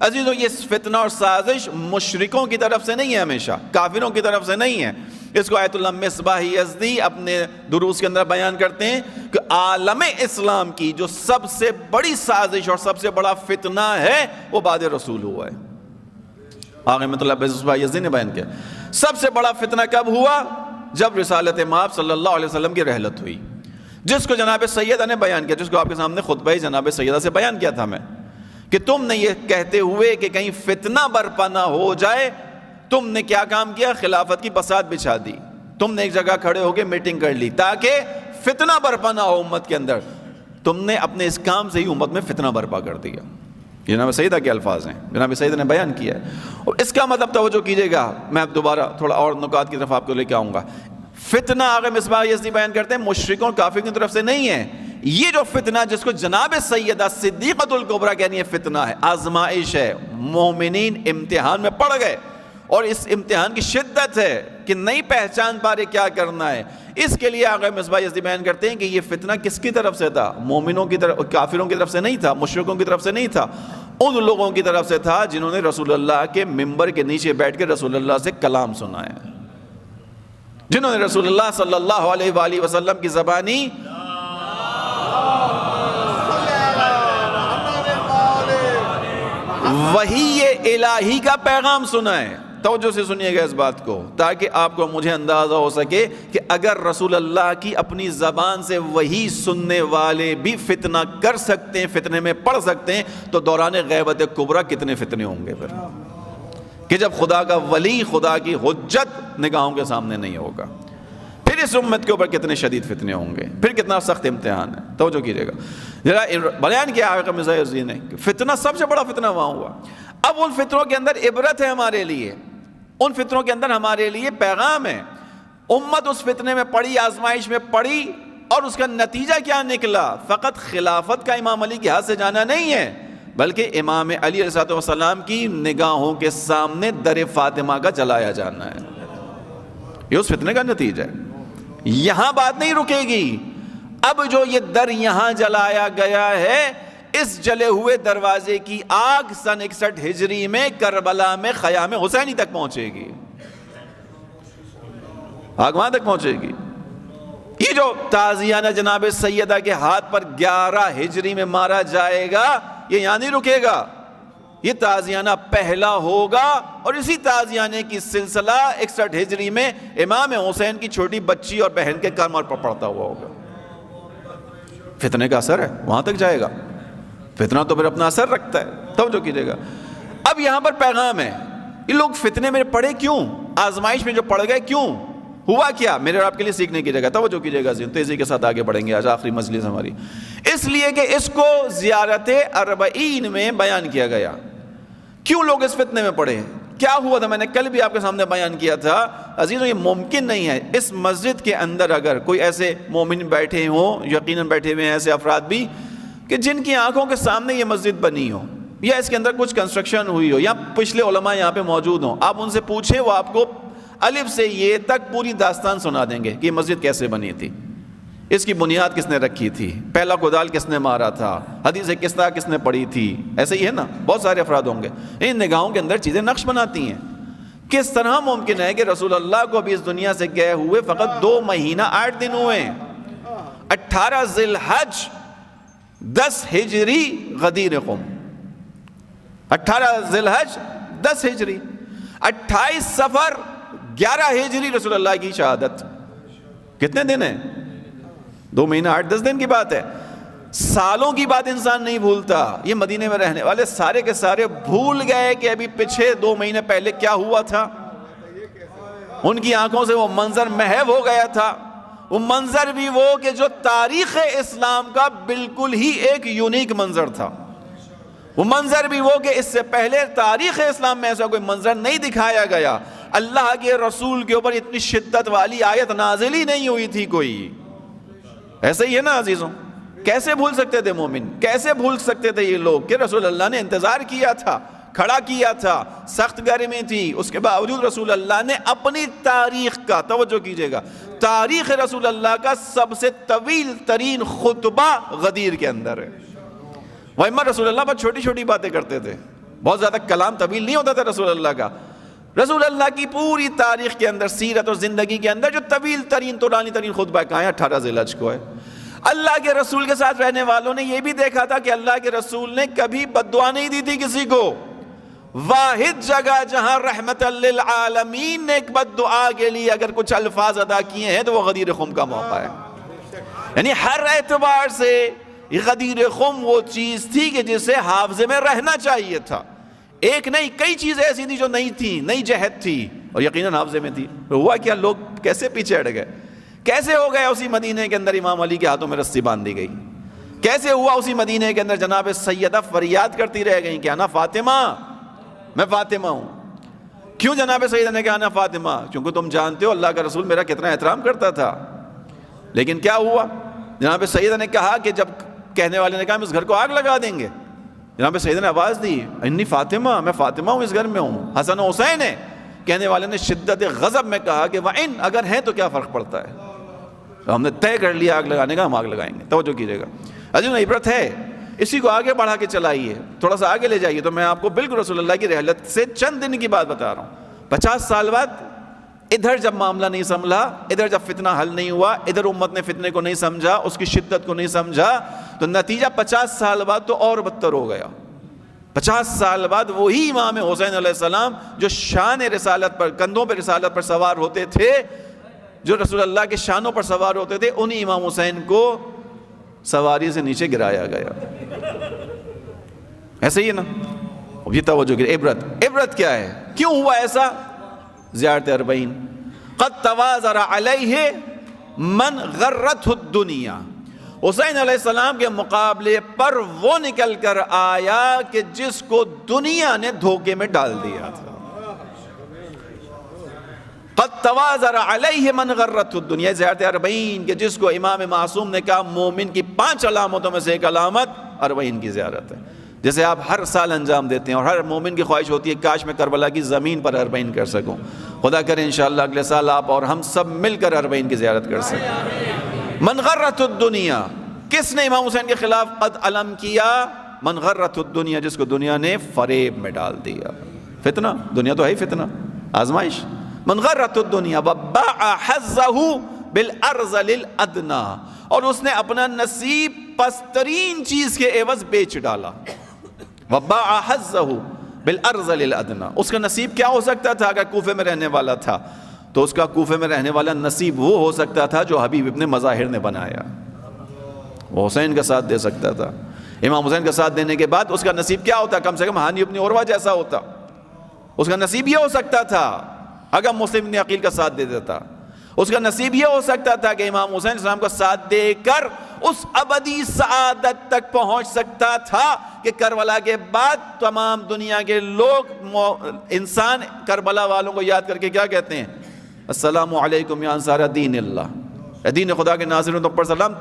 عزیزو، یہ فتنہ اور سازش مشرکوں کی طرف سے نہیں ہے، ہمیشہ کافروں کی طرف سے نہیں ہے. اس کو آیت اللہ مصباح یزدی اپنے دروس کے اندر بیان کرتے ہیں کہ عالم اسلام کی جو سب سے بڑی سازش اور سب سے بڑا فتنہ ہے وہ بعد رسول ہوا ہے. آقا مطلب مصباح یزدی نے بیان کیا سب سے بڑا فتنہ کب ہوا؟ جب رسالت مآب صلی اللہ علیہ وسلم کی رحلت ہوئی، جس کو جناب سیدہ نے بیان کیا، جس کو آپ کے سامنے خطبہ جناب سیدہ سے بیان کیا تھا میں، کہ تم نے یہ کہتے ہوئے کہ کہیں فتنہ برپا نہ ہو جائے، تم نے کیا کام کیا؟ خلافت کی بساط بچھا دی. تم نے ایک جگہ کھڑے ہو کے میٹنگ کر لی تاکہ فتنہ برپا نہ ہو امت کے اندر. تم نے اپنے اس کام سے ہی امت میں فتنہ برپا کر دیا. جناب سیدہ کے الفاظ ہیں، جناب سیدہ نے بیان کیا ہے. اور اس کا مطلب توجہ کیجئے گا، میں اب دوبارہ تھوڑا اور نکات کی طرف آپ کو لے کے آؤں گا. فتنہ آقا مصباح یزدی بیان کرتے ہیں مشرکوں اور کافروں کی طرف سے نہیں ہے. یہ جو فتنہ جس کو جناب سیدہ صدیقۃ الکبریٰ کہنی ہے، فتنہ ہے، آزمائش ہے. مومنین امتحان میں پڑ گئے اور اس امتحان کی شدت ہے کہ نہیں پہچان پا رہے کیا کرنا ہے. اس کے لیے آقا مصباح یزدی بیان کرتے ہیں کہ یہ فتنہ کس کی طرف سے تھا؟ مومنوں کی طرف، کافروں کی طرف سے نہیں تھا، مشرکوں کی طرف سے نہیں تھا. ان لوگوں کی طرف سے تھا جنہوں نے رسول اللہ کے ممبر کے نیچے بیٹھ کے رسول اللہ سے کلام سنایا، جنہوں نے رسول اللہ صلی اللہ علیہ وآلہ وسلم کی زبانی وحی الہی کا پیغام سنا ہے. توجہ سے سنیے گا اس بات کو، تاکہ آپ کو مجھے اندازہ ہو سکے کہ اگر رسول اللہ کی اپنی زبان سے وحی سننے والے بھی فتنہ کر سکتے ہیں، فتنے میں پڑ سکتے ہیں، تو دوران غیبت کبریٰ کتنے فتنے ہوں گے پھر، کہ جب خدا کا ولی، خدا کی حجت نگاہوں کے سامنے نہیں ہوگا، پھر اس امت کے اوپر کتنے شدید فتنے ہوں گے، پھر کتنا سخت امتحان ہے. توجہ کیجئے گا، ذرا بیان کیا آقا مصباح یزدی نے، فتنہ سب سے بڑا فتنہ وہاں ہوا. اب ان فتنوں کے اندر عبرت ہے ہمارے لیے، ان فتنوں کے اندر ہمارے لیے پیغام ہے. امت اس فتنے میں پڑی، آزمائش میں پڑی، اور اس کا نتیجہ کیا نکلا؟ فقط خلافت کا امام علی کے ہاتھ سے جانا نہیں ہے، بلکہ امام علی علیہ السلام کی نگاہوں کے سامنے در فاطمہ کا جلایا جانا ہے. یہ اس فتنے کا نتیجہ ہے. یہاں بات نہیں رکے گی. اب جو یہ در یہاں جلایا گیا ہے، اس جلے ہوئے دروازے کی آگ سن 61 ہجری میں کربلا میں خیام حسینی تک پہنچے گی. آگ وہاں تک پہنچے گی. یہ جو تازیانہ جناب سیدہ کے ہاتھ پر 11 ہجری میں مارا جائے گا، یہ یہاں نہیں رکے گا. یہ تازیانہ پہلا ہوگا، اور اسی تازیانے کی سلسلہ 61 ہجری میں امام حسین کی چھوٹی بچی اور بہن کے کمر پر پڑتا ہوا ہوگا. فتنے کا اثر ہے، وہاں تک جائے گا. فتنہ تو پھر اپنا اثر رکھتا ہے. توجہ کیجئے گا. اب یہاں پر پیغام ہے، یہ لوگ فتنے میں پڑے کیوں؟ آزمائش میں جو پڑ گئے کیوں؟ ہوا کیا؟ میرے اور آپ کے لیے سیکھنے کی جگہ. توجہ کیجئے گا، تیزی کے ساتھ آگے بڑھیں گے. آج آخری مجلس ہماری، اس لیے کہ اس کو زیارت اربعین میں بیان کیا گیا. کیوں لوگ اس فتنے میں پڑے؟ کیا ہوا تھا؟ میں نے کل بھی آپ کے سامنے بیان کیا تھا. عزیزوں، یہ ممکن نہیں ہے اس مسجد کے اندر اگر کوئی ایسے مومن بیٹھے ہوں، یقیناً بیٹھے ہوئے ہیں ایسے افراد بھی، کہ جن کی آنکھوں کے سامنے یہ مسجد بنی ہو، یا اس کے اندر کچھ کنسٹرکشن ہوئی ہو، یا پچھلے علماء یہاں پہ موجود ہوں، آپ ان سے پوچھیں، وہ آپ کو الف سے یہ تک پوری داستان سنا دیں گے کہ یہ مسجد کیسے بنی تھی، اس کی بنیاد کس نے رکھی تھی، پہلا کدال کس نے مارا تھا، حدیث قصہ کس نے پڑھی تھی. ایسے ہی ہے نا، بہت سارے افراد ہوں گے. ان نگاہوں کے اندر چیزیں نقش بناتی ہیں. کس طرح ممکن ہے کہ رسول اللہ کو بھی اس دنیا سے گئے ہوئے فقط 2 مہینہ 8 دن ہوئے ہیں. 18 ذی الحج 10 ہجری غدیر قم، 18 ذی الحج 10 ہجری، 28 صفر 11 ہجری رسول اللہ کی شہادت. کتنے دن ہیں؟ 2 مہینہ 8-10 دن کی بات ہے. سالوں کی بات انسان نہیں بھولتا. یہ مدینے میں رہنے والے سارے کے سارے بھول گئے کہ ابھی پچھے 2 مہینے پہلے کیا ہوا تھا. ان کی آنکھوں سے وہ منظر محو ہو گیا تھا. وہ منظر بھی وہ کہ جو تاریخ اسلام کا بالکل ہی ایک یونیک منظر تھا. وہ منظر بھی وہ کہ اس سے پہلے تاریخ اسلام میں ایسا کوئی منظر نہیں دکھایا گیا. اللہ کے رسول کے اوپر اتنی شدت والی آیت نازل ہی نہیں ہوئی تھی کوئی. ایسے ہی ہے نا عزیزوں. کیسے بھول سکتے تھے مومن, کیسے بھول سکتے تھے یہ لوگ کہ رسول اللہ نے انتظار کیا تھا, کھڑا کیا تھا, سخت گرمی تھی, اس کے باوجود رسول اللہ نے اپنی تاریخ کا, توجہ کیجئے گا, تاریخ رسول اللہ کا سب سے طویل ترین خطبہ غدیر کے اندر ہے. وہاں رسول اللہ بہت چھوٹی چھوٹی باتیں کرتے تھے, بہت زیادہ کلام طویل نہیں ہوتا تھا رسول اللہ کا. رسول اللہ کی پوری تاریخ کے اندر, سیرت اور زندگی کے اندر جو طویل ترین طولانی ترین خطبہ کہاں ہے, 18 ذی الحج کو ہے. اللہ کے رسول کے ساتھ رہنے والوں نے یہ بھی دیکھا تھا کہ اللہ کے رسول نے کبھی بد دعا نہیں دی تھی کسی کو. واحد جگہ جہاں رحمت للعالمین نے ایک بد دعا کے لیے اگر کچھ الفاظ ادا کیے ہیں تو وہ غدیر خم کا موقع ہے. یعنی ہر اعتبار سے غدیر خم وہ چیز تھی کہ جسے حافظے میں رہنا چاہیے تھا. ایک نہیں, کئی چیزیں ایسی تھی جو نہیں تھی, نئی جہت تھی اور یقیناً حافظے میں تھی. ہوا کیا, لوگ کیسے پیچھے ہٹ گئے, کیسے ہو گیا اسی مدینے کے اندر امام علی کے ہاتھوں میں رسی باندھ دی گئی, کیسے ہوا اسی مدینے کے اندر جناب سیدہ فریاد کرتی رہ گئیں کہ انا فاطمہ, میں فاطمہ ہوں. کیوں جناب سیدہ نے کہا انا فاطمہ؟ کیونکہ تم جانتے ہو اللہ کا رسول میرا کتنا احترام کرتا تھا. لیکن کیا ہوا, جناب سیدہ نے کہا کہ جب کہنے والے نے کہا ہم اس گھر کو آگ لگا دیں گے, جناب سیدہ نے آواز دی انی فاطمہ, میں فاطمہ ہوں, اس گھر میں ہوں. حسن و حسین ہے. کہنے والے نے شدت غضب میں کہا کہ وَإِن, اگر ہیں تو کیا فرق پڑتا ہے, ہم نے طے کر لیا آگ لگانے کا, ہم آگ لگائیں گے. توجہ کیجئے گا عزیزوں, عبرت ہے, اسی کو آگے بڑھا کے چلائیے, تھوڑا سا آگے لے جائیے. تو میں آپ کو بالکل رسول اللہ کی رحلت سے چند دن کی بات بتا رہا ہوں. 50 سال بعد ادھر جب معاملہ نہیں سنبھلا, ادھر جب فتنہ حل نہیں ہوا, ادھر امت نے فتنے کو نہیں سمجھا, اس کی شدت کو نہیں سمجھا, تو نتیجہ 50 سال بعد تو اور بدتر ہو گیا. 50 سال بعد وہی امام حسین علیہ السلام جو شان رسالت پر, کندھوں پہ رسالت پر سوار ہوتے تھے, جو رسول اللہ کے شانوں پر سوار ہوتے تھے, انہی امام حسین کو سواری سے نیچے گرایا گیا. ایسے ہی ہے نا. یہ توجہ کی عبرت کیا ہے, کیوں ہوا ایسا؟ زیارت 40. قد توازر علیہ من غرته الدنیا. حسین علیہ السلام کے مقابلے پر وہ نکل کر آیا کہ جس کو دنیا نے دھوکے میں ڈال دیا تھا. قد توازر علیہ من غرته الدنیا, زیارت 40 کہ جس کو امام معصوم نے کہا مومن کی 5 علامتوں میں سے ایک علامت 40 کی زیارت ہے, جسے آپ ہر سال انجام دیتے ہیں. اور ہر مومن کی خواہش ہوتی ہے کاش میں کربلا کی زمین پر 40 کر سکوں. خدا کرے انشاءاللہ اگلے سال آپ اور ہم سب مل کر 40 کی زیارت کر سکیں. من غرت الدنیا, کس نے امام حسین کے خلاف قد علم کیا؟ من غرت الدنیا, جس کو دنیا نے فریب میں ڈال دیا. فتنہ, دنیا تو ہے ہی فتنہ, آزمائش. من غرت الدنیا وباع حظہ بالارذل الادنی, اور اس نے اپنا نصیب پسترین چیز کے عوض بیچ ڈالا. وباع حظہ بالارذل الادنی, اس کا نصیب کیا ہو سکتا تھا؟ اگر کوفے میں رہنے والا تھا تو اس کا کوفے میں رہنے والا نصیب وہ ہو سکتا تھا جو حبیب ابن مظاہر نے بنایا. وہ حسین کا ساتھ دے سکتا تھا. امام حسین کا ساتھ دینے کے بعد اس کا نصیب کیا ہوتا؟ کم سے کم ہانی ابن عروہ جیسا ہوتا. اس کا نصیب یہ ہو سکتا تھا اگر مسلم ابن عقیل کا ساتھ دے دیتا. اس کا نصیب یہ ہو سکتا تھا کہ امام حسین علیہ السلام کا ساتھ دے کر اس ابدی سعادت تک پہنچ سکتا تھا کہ کربلا کے بعد تمام دنیا کے لوگ, انسان کربلا والوں کو یاد کر کے کیا کہتے ہیں؟ السلام علیکم یا انصار دین اللہ, دین خدا کے ناصروں تم پر سلام.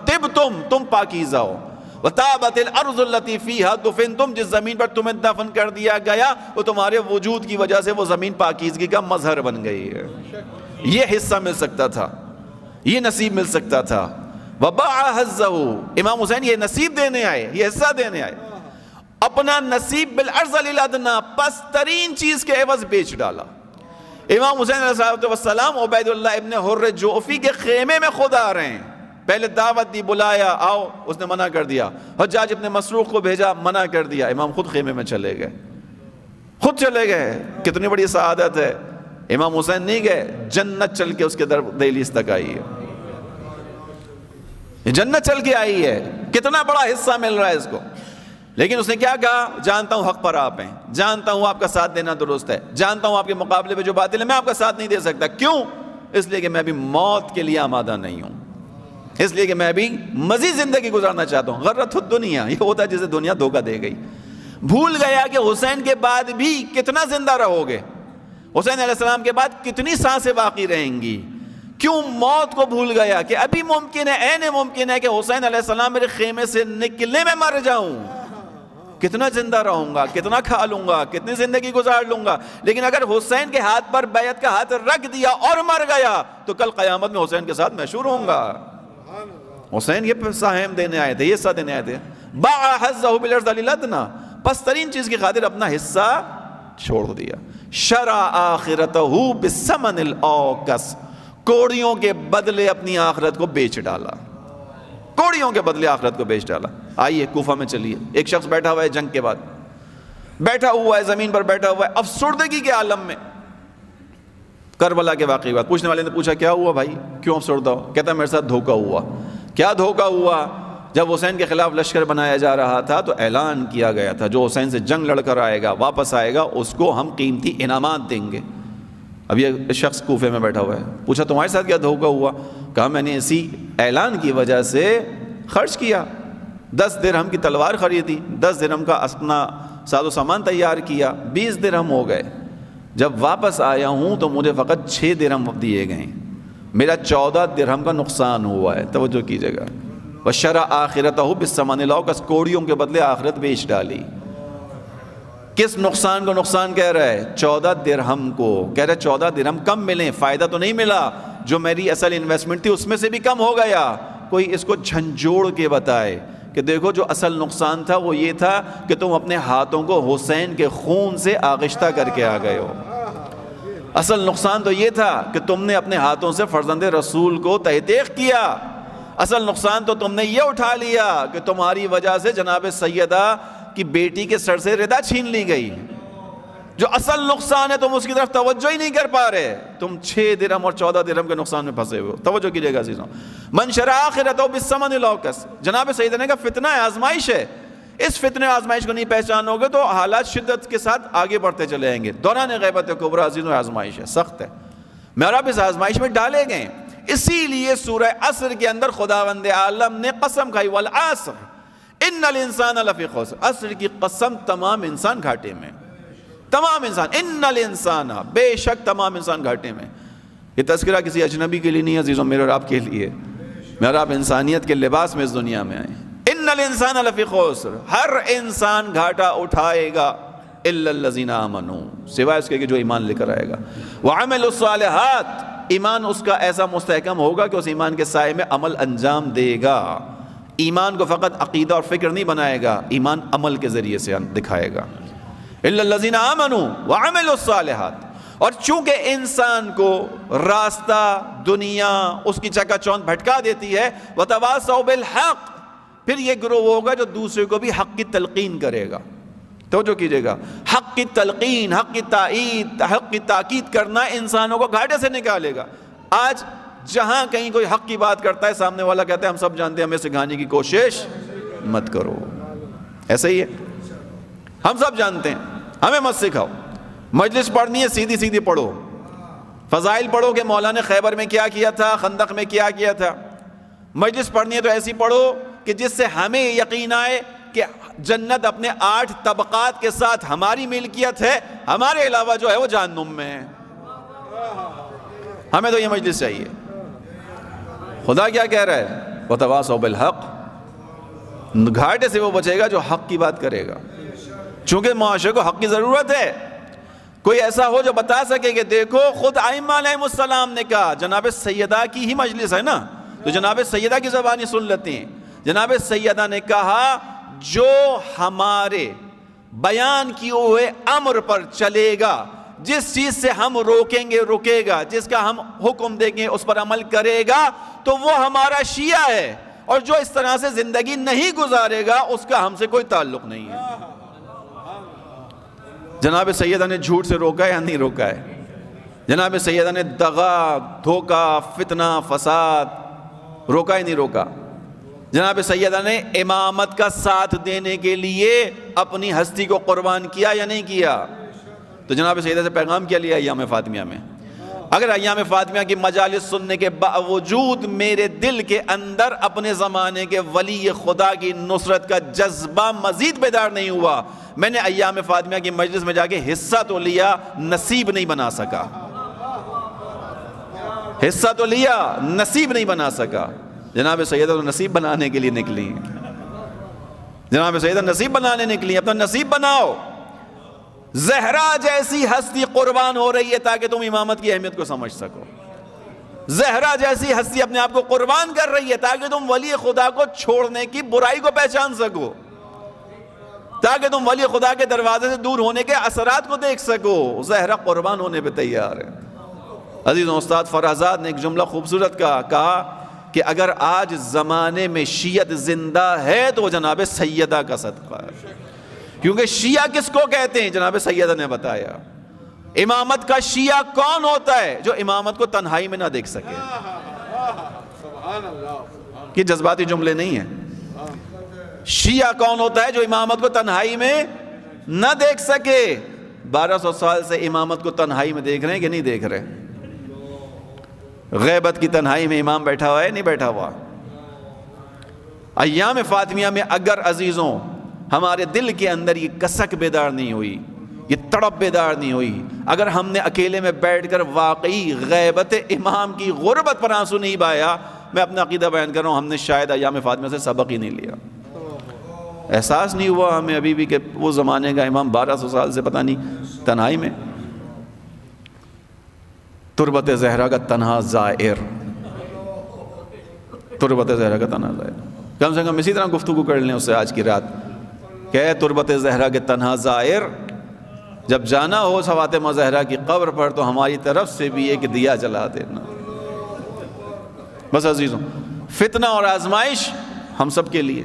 تم پاکیزہ ہو. وطابت الارض التي فيها دفنتم, جس زمین پر تمہیں دفن کر دیا گیا وہ تمہارے وجود کی وجہ سے وہ زمین پاکیزگی کا مظہر بن گئی ہے. یہ حصہ مل سکتا تھا, یہ نصیب مل سکتا تھا. وباع حظہ, امام حسین یہ نصیب دینے آئے, یہ حصہ دینے آئے. اپنا نصیب بالارذل الادنی, پس ترین چیز کے عوض بیچ ڈالا. امام حسین علیہ السلام عبید اللہ ابن حر جوفی کے خیمے میں خود آ رہے ہیں. پہلے دعوت دی, بلایا, آؤ, اس نے منع کر دیا. حجاج ابن مسروق کو بھیجا, منع کر دیا. امام خود خیمے میں چلے گئے, خود چلے گئے. کتنی بڑی سعادت ہے. امام حسین نہیں گئے, جنت چل کے اس کے دہلیز تک آئی ہے. جنت چل کے آئی ہے. کتنا بڑا حصہ مل رہا ہے اس کو. لیکن اس نے کیا کہا؟ جانتا ہوں حق پر آپ ہیں، جانتا ہوں آپ کا ساتھ دینا درست ہے، جانتا ہوں آپ کے مقابلے پہ جو باطل ہے میں آپ کا ساتھ نہیں دے سکتا. کیوں؟ اس لیے کہ میں بھی موت کے لیے آمادہ نہیں ہوں، اس لیے کہ میں بھی مزید زندگی گزارنا چاہتا ہوں. غرت الدنیا، یہ ہوتا ہے جسے دنیا دھوکہ دے گئی. بھول گیا کہ حسین کے بعد بھی کتنا زندہ رہو گے، حسین علیہ السلام کے بعد کتنی سانسیں باقی رہیں گی. کیوں موت کو بھول گیا کہ ابھی ممکن ہے، عین ممکن ہے کہ حسین علیہ السلام میرے خیمے سے نکلنے میں مر جاؤں. کتنا زندہ رہوں گا، کتنا کھا لوں گا، کتنی زندگی گزار لوں گا، لیکن اگر حسین کے ہاتھ پر بیعت کا ہاتھ رکھ دیا اور مر گیا تو کل قیامت میں حسین کے ساتھ محشور ہوں گا. حسین یہ سہام دینے آئے تھے، یہ حصہ دینے آئے تھے. باع حظہ بالارض الادنی، پس ترین چیز کی خاطر اپنا حصہ چھوڑ دیا. شرع آخرتہ بالثمن الاوکس، کوڑیوں کے بدلے اپنی آخرت کو بیچ ڈالا، کوڑیوں کے بدلے آخرت کو بیچ ڈالا. آئیے کوفہ میں چلیے. ایک شخص بیٹھا ہوا ہے جنگ کے بعد، بیٹھا ہوا ہے زمین پر، بیٹھا ہوا ہے افسردگی کے عالم میں. کربلا کے واقعی بات پوچھنے والے نے پوچھا کیا ہوا بھائی، کیوں افسردہ ہو؟ کہتا ہے میرے ساتھ دھوکہ ہوا. کیا دھوکہ ہوا؟ جب حسین کے خلاف لشکر بنایا جا رہا تھا تو اعلان کیا گیا تھا جو حسین سے جنگ لڑ کر آئے گا، واپس آئے گا، اس کو ہم قیمتی انعامات دیں گے. اب یہ شخص کوفے میں بیٹھا ہوا ہے. پوچھا تمہارے ساتھ کیا دھوکہ ہوا؟ کہا میں نے اسی اعلان کی وجہ سے خرچ کیا، 10 درہم کی تلوار خریدی، 10 درہم کا اپنا ساز و سامان تیار کیا، 20 درہم ہو گئے. جب واپس آیا ہوں تو مجھے فقط 6 درہم دیے گئے، میرا 14 درہم کا نقصان ہوا ہے. توجہ کیجیے گا. وشرع آخرتہ بالثمن الاوکس، کوڑیوں کے بدلے آخرت بیچ ڈالی. کس نقصان کو نقصان کہہ رہا ہے؟ 14 درہم کو. کہہ رہا ہے 14 درہم کم ملیں، فائدہ تو نہیں ملا، جو میری اصل انویسٹمنٹ تھی اس میں سے بھی کم ہو گیا. کوئی اس کو جھنجھوڑ کے بتائے کہ دیکھو جو اصل نقصان تھا وہ یہ تھا کہ تم اپنے ہاتھوں کو حسین کے خون سے آغشتہ کر کے آ گئے ہو. اصل نقصان تو یہ تھا کہ تم نے اپنے ہاتھوں سے فرزند رسول کو تحقیق کیا. اصل نقصان تو تم نے یہ اٹھا لیا کہ تمہاری وجہ سے جناب سیدہ کی بیٹی کے سر سے ردا چھین لی گئی. جو اصل نقصان ہے تم اس کی طرف توجہ ہی نہیں کر پا رہے. تم 6 درہم اور 14 درہم کے نقصان میں پھنسے ہوئے ہو. توجہ کیجئے گا عزیزوں. من شرع آخرتہ بالثمن الاوکس، جناب سیدہ نے کہا فتنہ ہے، آزمائش ہے. اس فتنے آزمائش کو نہیں پہچانو گے تو حالات شدت کے ساتھ آگے بڑھتے چلے جائیں گے. دوران غیبت کبریٰ عزیزوں آزمائش ہے، سخت ہے. میں اور آپ اس آزمائش میں ڈالے گئے. اسی لیے سورہ عصر کے اندر خداوند عالم نے قسم کھائی، والعصر ان الانسان لفی خسر. عصر کی قسم، تمام انسان گھاٹے میں، تمام انسان، ان الانسان، بے شک تمام انسان گھاٹے میں. یہ تذکرہ کسی اجنبی کے لیے نہیں عزیزوں، میرے اور آپ کے لیے. میرے اور آپ انسانیت کے لباس میں اس دنیا میں آئے. ان الانسان لفی خسر، ہر انسان گھاٹا اٹھائے گا الا الذین آمنوا، سوائے اس کے کہ جو ایمان لے کر آئے گا. وعملوا الصالحات، ایمان اس کا ایسا مستحکم ہوگا کہ اس ایمان کے سائے میں عمل انجام دے گا. ایمان کو فقط عقیدہ اور فکر نہیں بنائے گا، ایمان عمل کے ذریعے سے دکھائے گا. الا الذین آمنوا وعملوا الصالحات. اور چونکہ انسان کو راستہ دنیا اس کی چکا چوند بھٹکا دیتی ہے، وتواصوا بالحق، پھر یہ گروہ ہوگا جو دوسرے کو بھی حق کی تلقین کرے گا. توجہ کیجئے گا. حق کی تلقین، حق کی تائید، حق کی تاکید کرنا انسانوں کو گھاٹے سے نکالے گا. آج جہاں کہیں کوئی حق کی بات کرتا ہے، سامنے والا کہتا ہے ہم سب جانتے ہیں، ہمیں سکھانے کی کوشش مت کرو. ایسا ہی ہے، ہم سب جانتے ہیں، ہمیں مت سکھاؤ. مجلس پڑھنی ہے سیدھی سیدھی پڑھو، فضائل پڑھو کہ مولانا خیبر میں کیا کیا تھا، خندق میں کیا کیا تھا. مجلس پڑھنی ہے تو ایسی پڑھو کہ جس سے ہمیں یقین آئے کہ جنت اپنے 8 طبقات کے ساتھ ہماری ملکیت ہے، ہمارے علاوہ جو ہے وہ جہنم میں ہے. ہمیں تو یہ مجلس چاہیے. خدا کیا کہہ رہا ہے؟ وتواصوا بالحق. گھاٹے سے وہ بچے گا جو حق کی بات کرے گا، چونکہ معاشرے کو حق کی ضرورت ہے. کوئی ایسا ہو جو بتا سکے کہ دیکھو خود ائمہ علیہ السلام نے کہا، جناب سیدہ کی ہی مجلس ہے نا تو جناب سیدہ کی زبانی سن لیتے ہیں. جناب سیدہ نے کہا جو ہمارے بیان کیے ہوئے امر پر چلے گا، جس چیز سے ہم روکیں گے رکے گا، جس کا ہم حکم دیں گے اس پر عمل کرے گا تو وہ ہمارا شیعہ ہے، اور جو اس طرح سے زندگی نہیں گزارے گا اس کا ہم سے کوئی تعلق نہیں ہے. جناب سیدہ نے جھوٹ سے روکا ہے یا نہیں روکا ہے؟ جناب سیدہ نے دغا، دھوکہ، فتنہ، فساد روکا ہی نہیں روکا؟ جناب سیدہ نے امامت کا ساتھ دینے کے لیے اپنی ہستی کو قربان کیا یا نہیں کیا؟ تو جناب سیدہ سے پیغام کیا لیا ایام فاطمیہ میں؟ اگر ایام فاطمیہ کی مجالس سننے کے باوجود میرے دل کے اندر اپنے زمانے کے ولی خدا کی نصرت کا جذبہ مزید بیدار نہیں ہوا، میں نے ایام فاطمیہ کی مجلس میں جا کے حصہ تو لیا، نصیب نہیں بنا سکا، حصہ تو لیا، نصیب نہیں بنا سکا۔ جناب سیدہ تو نصیب بنانے کے لیے نکلی، جناب سیدہ نصیب بنانے نکلی، اپنا نصیب بناؤ۔ زہرا جیسی ہستی قربان ہو رہی ہے تاکہ تم امامت کی اہمیت کو سمجھ سکو، زہرا جیسی ہستی اپنے آپ کو قربان کر رہی ہے تاکہ تم ولی خدا کو چھوڑنے کی برائی کو پہچان سکو، تاکہ تم ولی خدا کے دروازے سے دور ہونے کے اثرات کو دیکھ سکو۔ زہرا قربان ہونے پہ تیار ہے۔ عزیزوں، استاد فرحزاد نے ایک جملہ خوبصورت کہا کہ اگر آج زمانے میں شیعت زندہ ہے تو وہ جناب سیدہ کا صدقہ ہے، کیونکہ شیعہ کس کو کہتے ہیں؟ جناب سیدہ نے بتایا۔ امامت کا شیعہ کون ہوتا ہے؟ جو امامت کو تنہائی میں نہ دیکھ سکے۔ یہ جذباتی جملے نہیں ہیں۔ شیعہ کون ہوتا ہے؟ جو امامت کو تنہائی میں نہ دیکھ سکے۔ 1200 سال سے امامت کو تنہائی میں دیکھ رہے ہیں کہ نہیں دیکھ رہے؟ غیبت کی تنہائی میں امام بیٹھا ہوا ہے نہیں بیٹھا ہوا؟ ایام فاطمیہ میں اگر عزیزوں ہمارے دل کے اندر یہ کسک بیدار نہیں ہوئی، یہ تڑپ بیدار نہیں ہوئی، اگر ہم نے اکیلے میں بیٹھ کر واقعی غیبت امام کی غربت پر آنسو نہیں بایا، میں اپنا عقیدہ بیان کر رہا ہوں، ہم نے شاید ایام فاطمیہ سے سبق ہی نہیں لیا۔ احساس نہیں ہوا ہمیں ابھی بھی کہ وہ زمانے کا امام 1200 سال سے پتہ نہیں تنہائی میں۔ تربت زہرا کا تنہا زائر، تربت زہرا کا تنہا زائر، کم سے کم اسی طرح گفتگو کر لیں اس سے آج کی رات کہ اے تربت زہرا کے تنہا زائر، جب جانا ہو فاطمہ زہرا کی قبر پر تو ہماری طرف سے بھی ایک دیا جلا دینا۔ بس عزیزوں، فتنہ اور آزمائش ہم سب کے لیے،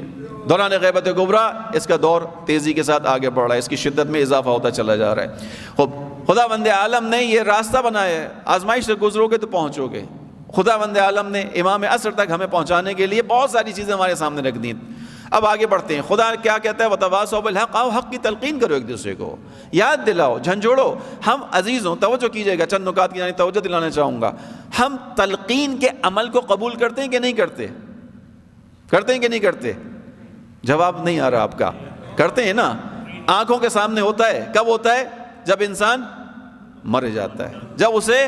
دوران غیبت کبریٰ اس کا دور تیزی کے ساتھ آگے بڑھ رہا ہے، اس کی شدت میں اضافہ ہوتا چلا جا رہا ہے۔ خداوند عالم نے یہ راستہ بنایا ہے، آزمائش سے گزرو گے تو پہنچو گے۔ خداوند عالم نے امام عصر تک ہمیں پہنچانے کے لیے بہت ساری چیزیں ہمارے سامنے رکھ دیں۔ اب آگے بڑھتے ہیں۔ خدا کیا کہتا ہے؟ وَتَوَاصَوْا بِالْحَقِّ، آؤ حق کی تلقین کرو ایک دوسرے کو، یاد دلاؤ، جھنجھوڑو۔ ہم عزیزوں توجہ کیجئے گا، چند نکات کی جانب توجہ دلانا چاہوں گا۔ ہم تلقین کے عمل کو قبول کرتے ہیں کہ نہیں کرتے؟ کرتے ہیں کہ نہیں کرتے؟ جواب نہیں آ رہا آپ کا۔ کرتے ہیں نا؟ آنکھوں کے سامنے ہوتا ہے۔ کب ہوتا ہے؟ جب انسان مر جاتا ہے، جب اسے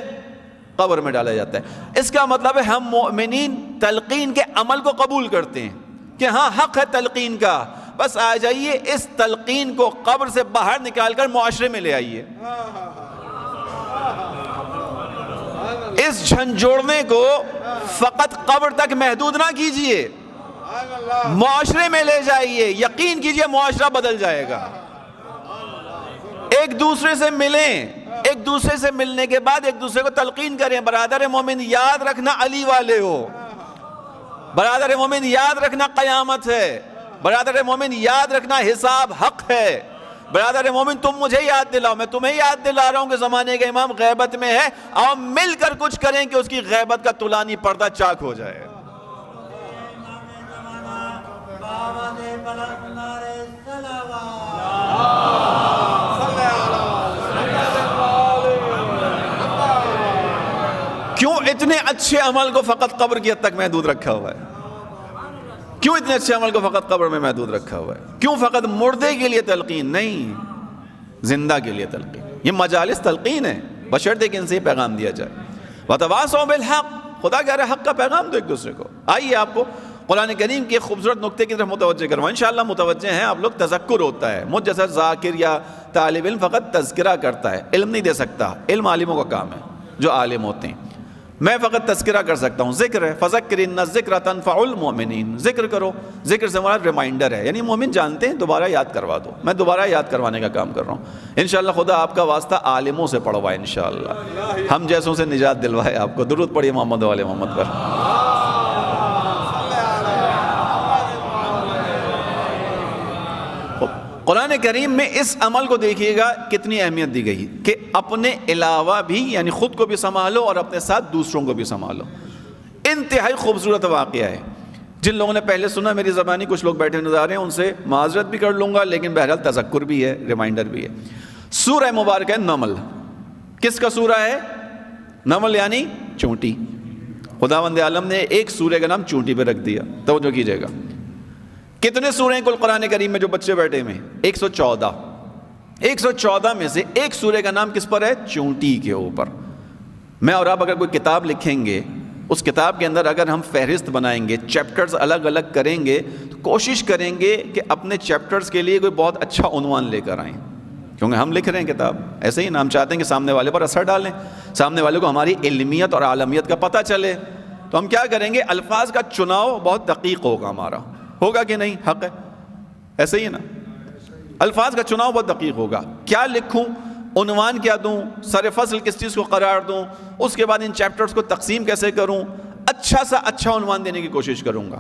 قبر میں ڈالا جاتا ہے۔ اس کا مطلب ہے ہم مومنین تلقین کے عمل کو قبول کرتے ہیں کہ ہاں حق ہے تلقین کا، بس آ جائیے اس تلقین کو قبر سے باہر نکال کر معاشرے میں لے آئیے، اس جھنجھوڑنے کو فقط قبر تک محدود نہ کیجئے، معاشرے میں لے جائیے، یقین کیجئے معاشرہ بدل جائے گا۔ ایک دوسرے سے ملیں، ایک دوسرے سے ملنے کے بعد ایک دوسرے کو تلقین کریں۔ برادر مومن یاد رکھنا علی والے ہو، برادر مومن یاد رکھنا قیامت ہے، برادر مومن یاد رکھنا حساب حق ہے، برادر مومن تم مجھے یاد دلاؤ، میں تمہیں یاد دلا رہا ہوں کہ زمانے کا امام غیبت میں ہے، اور مل کر کچھ کریں کہ اس کی غیبت کا طولانی پردہ چاک ہو جائے۔ کیوں اتنے اچھے عمل کو فقط قبر کی حد تک محدود رکھا ہوا ہے؟ کیوں اتنے اچھے عمل کو فقط قبر میں محدود رکھا ہوا ہے؟ کیوں فقط مردے کے لیے تلقین نہیں، زندہ کے لیے تلقین؟ یہ مجالس تلقین ہے، بشرطے کہ ان سے پیغام دیا جائے۔ وَتَوَاصَوْا بِالْحَقِّ، خدا کہہ رہا ہے حق کا پیغام دو ایک دوسرے کو۔ آئیے آپ کو قرآن کریم کے خوبصورت نقطے کی طرف متوجہ کروں، انشاءاللہ متوجہ ہیں آپ لوگ۔ تذکر ہوتا ہے، مجھ جیسا ذاکر یا طالب علم فقط تذکرہ کرتا ہے، علم نہیں دے سکتا، علم عالموں کا کام ہے جو عالم ہوتے ہیں، میں فقط تذکرہ کر سکتا ہوں۔ ذکر ہے، فَذَكِّرِ إِنَّ الذِّكْرَ تَنفَعُ الْمُؤْمِنِينَ، ذکر کرو، ذکر سے مراد ریمائنڈر ہے، یعنی مومن جانتے ہیں، دوبارہ یاد کروا دو، میں دوبارہ یاد کروانے کا کام کر رہا ہوں۔ انشاءاللہ خدا آپ کا واسطہ عالموں سے پڑھوائے، انشاءاللہ ہم جیسوں سے نجات دلوائے آپ کو۔ درود پڑھیے محمد و آل محمد پر۔ قرآن کریم میں اس عمل کو دیکھیے گا کتنی اہمیت دی گئی کہ اپنے علاوہ بھی، یعنی خود کو بھی سنبھالو اور اپنے ساتھ دوسروں کو بھی سنبھالو۔ انتہائی خوبصورت واقعہ ہے۔ جن لوگوں نے پہلے سنا میری زبانی، کچھ لوگ بیٹھے نظر آ رہے ہیں، ان سے معذرت بھی کر لوں گا، لیکن بہرحال تذکر بھی ہے، ریمائنڈر بھی ہے۔ سورہ مبارکہ نمل، کس کا سورہ ہے؟ نمل یعنی چونٹی۔ خداوند عالم نے ایک سورہ کا نام چونٹی پہ رکھ دیا، توجہ کیجئے گا۔ کتنے سورے ہیں کل قرآن کریم میں جو بچے بیٹھے ہوئے ہیں؟ 114۔ 114 میں سے ایک سورہ کا نام کس پر ہے؟ چونٹی کے اوپر۔ میں اور آپ اگر کوئی کتاب لکھیں گے، اس کتاب کے اندر اگر ہم فہرست بنائیں گے، چیپٹرز الگ الگ کریں گے، تو کوشش کریں گے کہ اپنے چیپٹرز کے لیے کوئی بہت اچھا عنوان لے کر آئیں، کیونکہ ہم لکھ رہے ہیں کتاب ایسے ہی نا، ہم چاہتے ہیں کہ سامنے والے پر اثر ڈالیں، سامنے والے کو ہماری علمیت اور عالمیت کا پتہ چلے۔ تو ہم کیا کریں گے؟ الفاظ کا چناؤ بہت دقیق ہوگا ہمارا، ہوگا کہ نہیں؟ حق ہے، ایسے ہی نا، الفاظ کا چناؤ بہت دقیق ہوگا۔ کیا لکھوں، عنوان کیا دوں، سر فصل کس چیز کو قرار دوں، اس کے بعد ان چیپٹرز کو تقسیم کیسے کروں، اچھا سا اچھا عنوان دینے کی کوشش کروں گا۔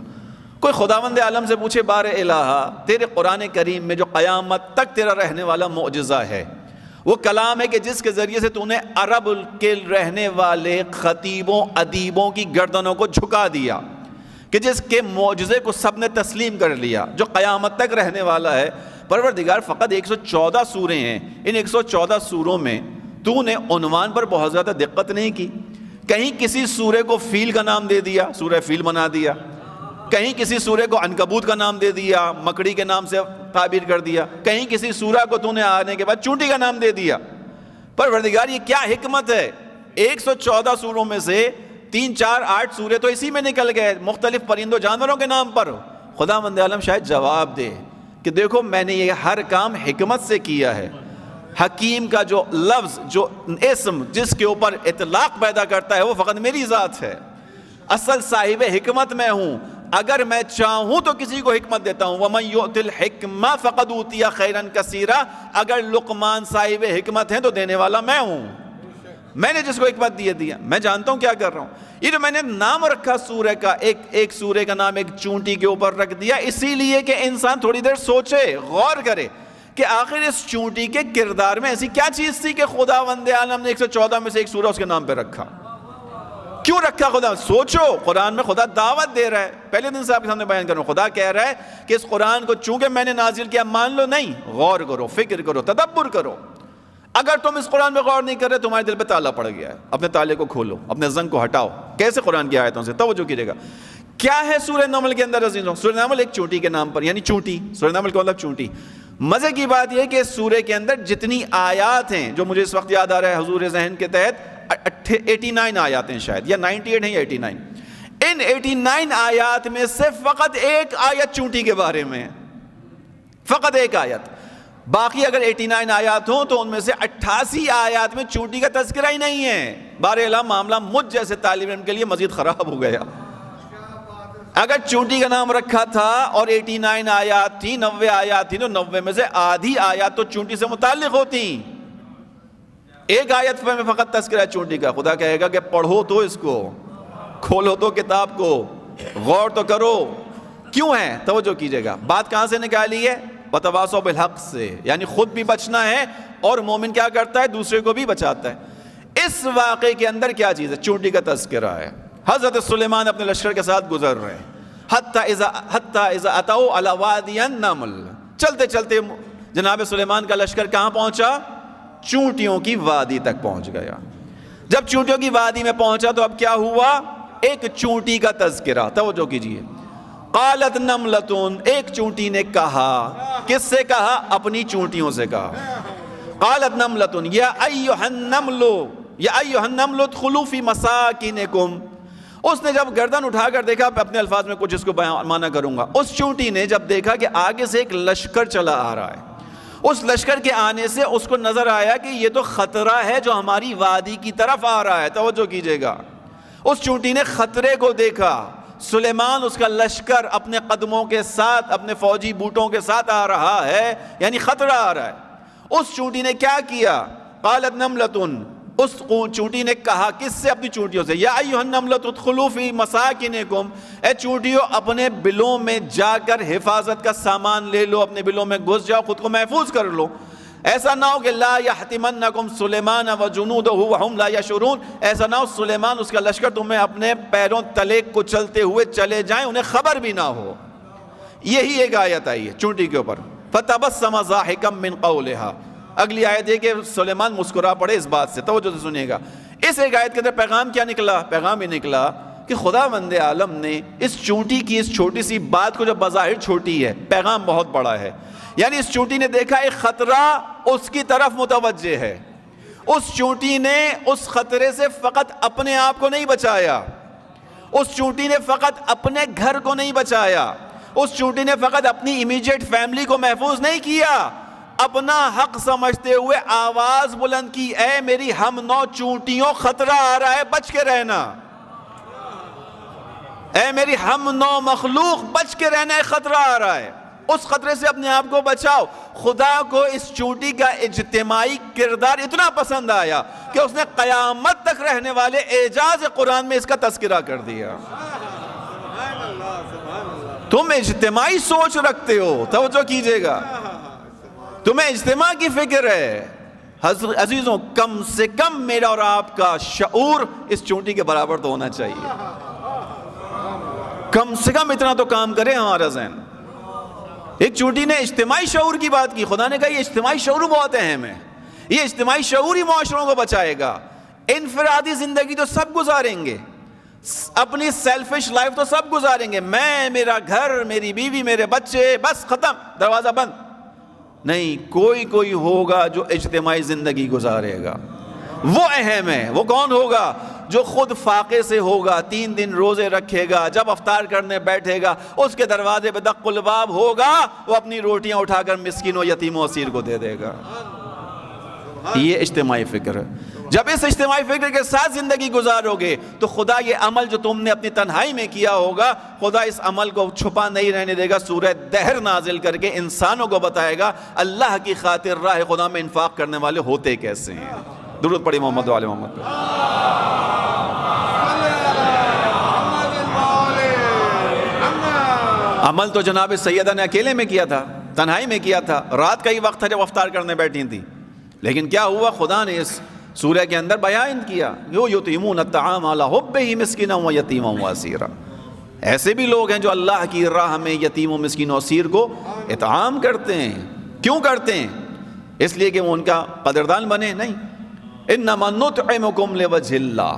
کوئی خداوند عالم سے پوچھے بار الہ، تیرے قرآن کریم میں جو قیامت تک تیرا رہنے والا معجزہ ہے، وہ کلام ہے کہ جس کے ذریعے سے تو نے عرب کے رہنے والے خطیبوں ادیبوں کی گردنوں کو جھکا دیا، کہ جس کے معجزے کو سب نے تسلیم کر لیا، جو قیامت تک رہنے والا ہے۔ پروردگار فقط 114 سورے ہیں، ان 114 سوروں میں تو نے عنوان پر بہت زیادہ دقت نہیں کی۔ کہیں کسی سورے کو فیل کا نام دے دیا، سورہ فیل بنا دیا، کہیں کسی سورے کو عنکبوت کا نام دے دیا، مکڑی کے نام سے تعبیر کر دیا، کہیں کسی سورہ کو تو نے آنے کے بعد چونٹی کا نام دے دیا۔ پروردگار یہ کیا حکمت ہے؟ 114 سوروں میں سے 3 4 8 سورے تو اسی میں نکل گئے، مختلف پرندوں جانوروں کے نام پر۔ خداوند عالم شاید جواب دے کہ دیکھو میں نے یہ ہر کام حکمت سے کیا ہے۔ حکیم کا جو لفظ، جو اسم جس کے اوپر اطلاق پیدا کرتا ہے، وہ فقط میری ذات ہے۔ اصل صاحب حکمت میں ہوں، اگر میں چاہوں تو کسی کو حکمت دیتا ہوں۔ وَمَن يُؤْتِ الْحِكْمَةَ فَقَدْ أُوتِيَ خَيْرًا كَثِيرًا، اگر لقمان صاحب حکمت ہیں تو دینے والا میں ہوں، میں نے جس کو حکمت دیا، میں جانتا ہوں کیا کر رہا ہوں۔ یہ جو میں نے نام رکھا سورہ کا، ایک سورہ کا نام ایک چونٹی کے اوپر رکھ دیا، اسی لیے کہ انسان تھوڑی دیر سوچے، غور کرے کہ آخر اس چونٹی کے کردار میں ایسی کیا چیز تھی کہ خداوند عالم نے 114 میں سے ایک سورہ اس کے نام پہ رکھا۔ کیوں رکھا خدا؟ سوچو، قرآن میں خدا دعوت دے رہا ہے۔ پہلے دن سے آپ کے سامنے بیان کروں، خدا کہہ رہا ہے کہ اس قرآن کو چونکہ میں نے نازل کیا مان لو نہیں، غور کرو، فکر کرو، تدبر کرو۔ اگر تم اس قرآن میں غور نہیں کر رہے، تمہارے دل پہ تالا پڑ گیا ہے، اپنے تالے کو کھولو، اپنے زنگ کو ہٹاؤ۔ کیسے؟ قرآن کی آیتوں سے توجہ کیجیے گا۔ کیا ہے سورہ نمل کے اندر عزیزوں؟ سورہ نمل ایک چونٹی کے نام پر، یعنی چونٹی، سورہ نمل کا مطلب چونٹی۔ مزے کی بات یہ ہے کہ اس سورہ کے اندر جتنی آیات ہیں، جو مجھے اس وقت یاد آ رہا ہے حضور ذہن کے تحت، 89 آیات ہیں شاید، یا 98 ہیں یا 89۔ ان 89 آیات میں سے فقط ایک آیت چونٹی کے بارے میں ہے، فقط ایک آیت۔ باقی اگر 89 آیات ہوں تو ان میں سے 88 آیات میں چونٹی کا تذکرہ ہی نہیں ہے۔ بہرحال معاملہ مجھ جیسے طالب علم کے لیے مزید خراب ہو گیا۔ اگر چونٹی کا نام رکھا تھا اور 89 آیات تھی، 90 آیات تھی، تو 90 میں سے آدھی آیات تو چونٹی سے متعلق ہوتی۔ ایک آیت میں فقط تذکرہ ہے چونٹی کا۔ خدا کہے گا کہ پڑھو تو اس کو، کھولو تو کتاب کو، غور تو کرو، کیوں ہے؟ توجہ کیجئے گا۔ بات کہاں سے نکالی ہے؟ وَتَوَاصَوْا بِالْحَقِّ سے، یعنی خود بھی بچنا ہے اور مومن کیا کرتا ہے؟ دوسرے کو بھی بچاتا ہے۔ اس واقعے کے اندر کیا چیز ہے؟ چونٹی کا تذکرہ ہے۔ حضرت سلیمان اپنے لشکر کے ساتھ گزر رہے ہیں، حَتَّى إِذَا أَتَوْا عَلَى وَادِيِ النَّمْلِ، چلتے چلتے جناب سلیمان کا لشکر کہاں پہنچا؟ چونٹیوں کی وادی تک پہنچ گیا۔ جب چونٹیوں کی وادی میں پہنچا تو اب کیا ہوا؟ ایک چونٹی کا تذکرہ، توجہ کیجئے۔ قالت نملتون، ایک چونٹی نے کہا، کس سے کہا؟ اپنی چونٹیوں سے کہا۔ قالت نملتون یا ایھا النمل، یا ایھا النمل ادخلوا فی مساکنکم۔ اس نے جب گردن اٹھا کر دیکھا، اپنے الفاظ میں کچھ اس کو معنی کروں گا، اس چونٹی نے جب دیکھا کہ آگے سے ایک لشکر چلا آ رہا ہے، اس لشکر کے آنے سے اس کو نظر آیا کہ یہ تو خطرہ ہے جو ہماری وادی کی طرف آ رہا ہے۔ توجہ کیجئے گا، اس چونٹی نے خطرے کو دیکھا۔ سلیمان اس کا لشکر اپنے قدموں کے ساتھ، اپنے فوجی بوٹوں کے ساتھ آ رہا ہے، یعنی خطرہ آ رہا ہے۔ اس چونٹی نے کیا کیا؟ قالت نملتن، اس چونٹی نے کہا، کس سے؟ اپنی چونٹیوں سے، یا ایھا النملۃ ادخلوا فی مساکنکم، اے چونٹیوں اپنے بلوں میں جا کر حفاظت کا سامان لے لو، اپنے بلوں میں گھس جاؤ، خود کو محفوظ کر لو۔ ایسا نہ ہو کہ لا یحتمنکم سلیمان وجنودہ وہم لا یشعرون، ایسا نہ ہو سلیمان اس کا لشکر تمہیں اپنے پیروں تلے کچلتے ہوئے چلے جائیں، انہیں خبر بھی نہ ہو۔ یہی ایک آیت آئی ہے چونٹی کے اوپر، فتبسم ضاحکا من قولها۔ اگلی آیت ہے کہ سلیمان مسکرا پڑے اس بات سے، توجہ سے سنیے گا۔ اس ایک آیت کے اندر پیغام کیا نکلا؟ پیغام یہ نکلا کہ خداوند عالم نے اس چونٹی کی اس چھوٹی سی بات کو جو بظاہر چھوٹی ہے، پیغام بہت بڑا ہے۔ یعنی اس چونٹی نے دیکھا ایک خطرہ اس کی طرف متوجہ ہے، اس چونٹی نے اس خطرے سے فقط اپنے آپ کو نہیں بچایا، اس چونٹی نے فقط اپنے گھر کو نہیں بچایا، اس چونٹی نے فقط اپنی امیجیٹ فیملی کو محفوظ نہیں کیا، اپنا حق سمجھتے ہوئے آواز بلند کی، اے میری ہم نو چونٹیوں خطرہ آ رہا ہے، بچ کے رہنا، اے میری ہم نو مخلوق بچ کے رہنا ہے، خطرہ آ رہا ہے، اس خطرے سے اپنے آپ کو بچاؤ۔ خدا کو اس چونٹی کا اجتماعی کردار اتنا پسند آیا کہ اس نے قیامت تک رہنے والے اعجاز قرآن میں اس کا تذکرہ کر دیا۔ تم اجتماعی سوچ رکھتے ہو، توجہ کیجئے گا، تمہیں اجتماع کی فکر ہے۔ عزیزوں، کم سے کم میرا اور آپ کا شعور اس چونٹی کے برابر تو ہونا چاہیے، کم سے کم اتنا تو کام کرے ہمارا ذہن۔ ایک چونٹی نے اجتماعی شعور کی بات کی، خدا نے کہا یہ اجتماعی شعور بہت اہم ہے، یہ اجتماعی شعور ہی معاشروں کو بچائے گا۔ انفرادی زندگی تو سب گزاریں گے، اپنی سیلفش لائف تو سب گزاریں گے، میں، میرا گھر، میری بیوی، میرے بچے، بس ختم، دروازہ بند۔ نہیں، کوئی ہوگا جو اجتماعی زندگی گزارے گا، وہ اہم ہے۔ وہ کون ہوگا؟ جو خود فاقے سے ہوگا، 3 دن روزے رکھے گا، جب افطار کرنے بیٹھے گا اس کے دروازے پہ دق الباب ہوگا، وہ اپنی روٹیاں اٹھا کر مسکینوں، یتیموں، اسیر کو دے دے گا۔ یہ اجتماعی فکر ہے۔ جب اس اجتماعی فکر کے ساتھ زندگی گزارو گے تو خدا یہ عمل جو تم نے اپنی تنہائی میں کیا ہوگا، خدا اس عمل کو چھپا نہیں رہنے دے گا، سورہ دہر نازل کر کے انسانوں کو بتائے گا اللہ کی خاطر راہ خدا میں انفاق کرنے والے ہوتے کیسے ہیں۔ درود پڑھی محمد و آل محمد پہ۔ عمل تو جناب سیدہ نے اکیلے میں کیا تھا، تنہائی میں کیا تھا، رات کا ہی وقت تھا جب افطار کرنے بیٹھی تھی، لیکن کیا ہوا؟ خدا نے اس سورہ کے اندر بیان کیا، یطعمون الطعام علی حبہ مسکینا و یتیما و اسیرا۔ ایسے بھی لوگ ہیں جو اللہ کی راہ میں یتیم و مسکین و اسیر کو اطعام کرتے ہیں۔ کیوں کرتے ہیں؟ اس لیے کہ وہ ان کا قدردان بنے؟ نہیں، انما نطعمکم لوجہ اللہ،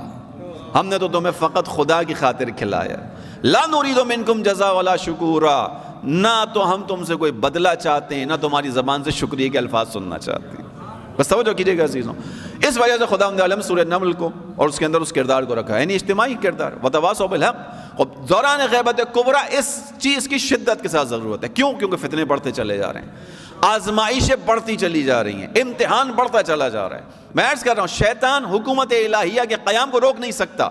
ہم نے تو تمہیں فقط خدا کی خاطر کھلایا، لا نرید منکم جزاء ولا شکورا، نہ تو ہم تم سے کوئی بدلہ چاہتے ہیں، نہ تمہاری زبان سے شکریہ کے الفاظ سننا چاہتے ہیں۔ بس توجہ کیجئے گا عزیزوں، اس وجہ سے خداوند عالم سورہ نمل کو اور اس کے اندر اس کردار کو رکھا ہے، یعنی اجتماعی کردار، وتواصوا بالحق۔ اور دوران غیبت کبریٰ اس چیز کی شدت کے ساتھ ضرورت ہے۔ کیوں؟ کیونکہ فتنے بڑھتے چلے جا رہے ہیں، آزمائشیں بڑھتی چلی جا رہی ہیں، امتحان بڑھتا چلا جا رہا ہے۔ میں عرض کر رہا ہوں، شیطان حکومت الہیہ کے قیام کو روک نہیں سکتا،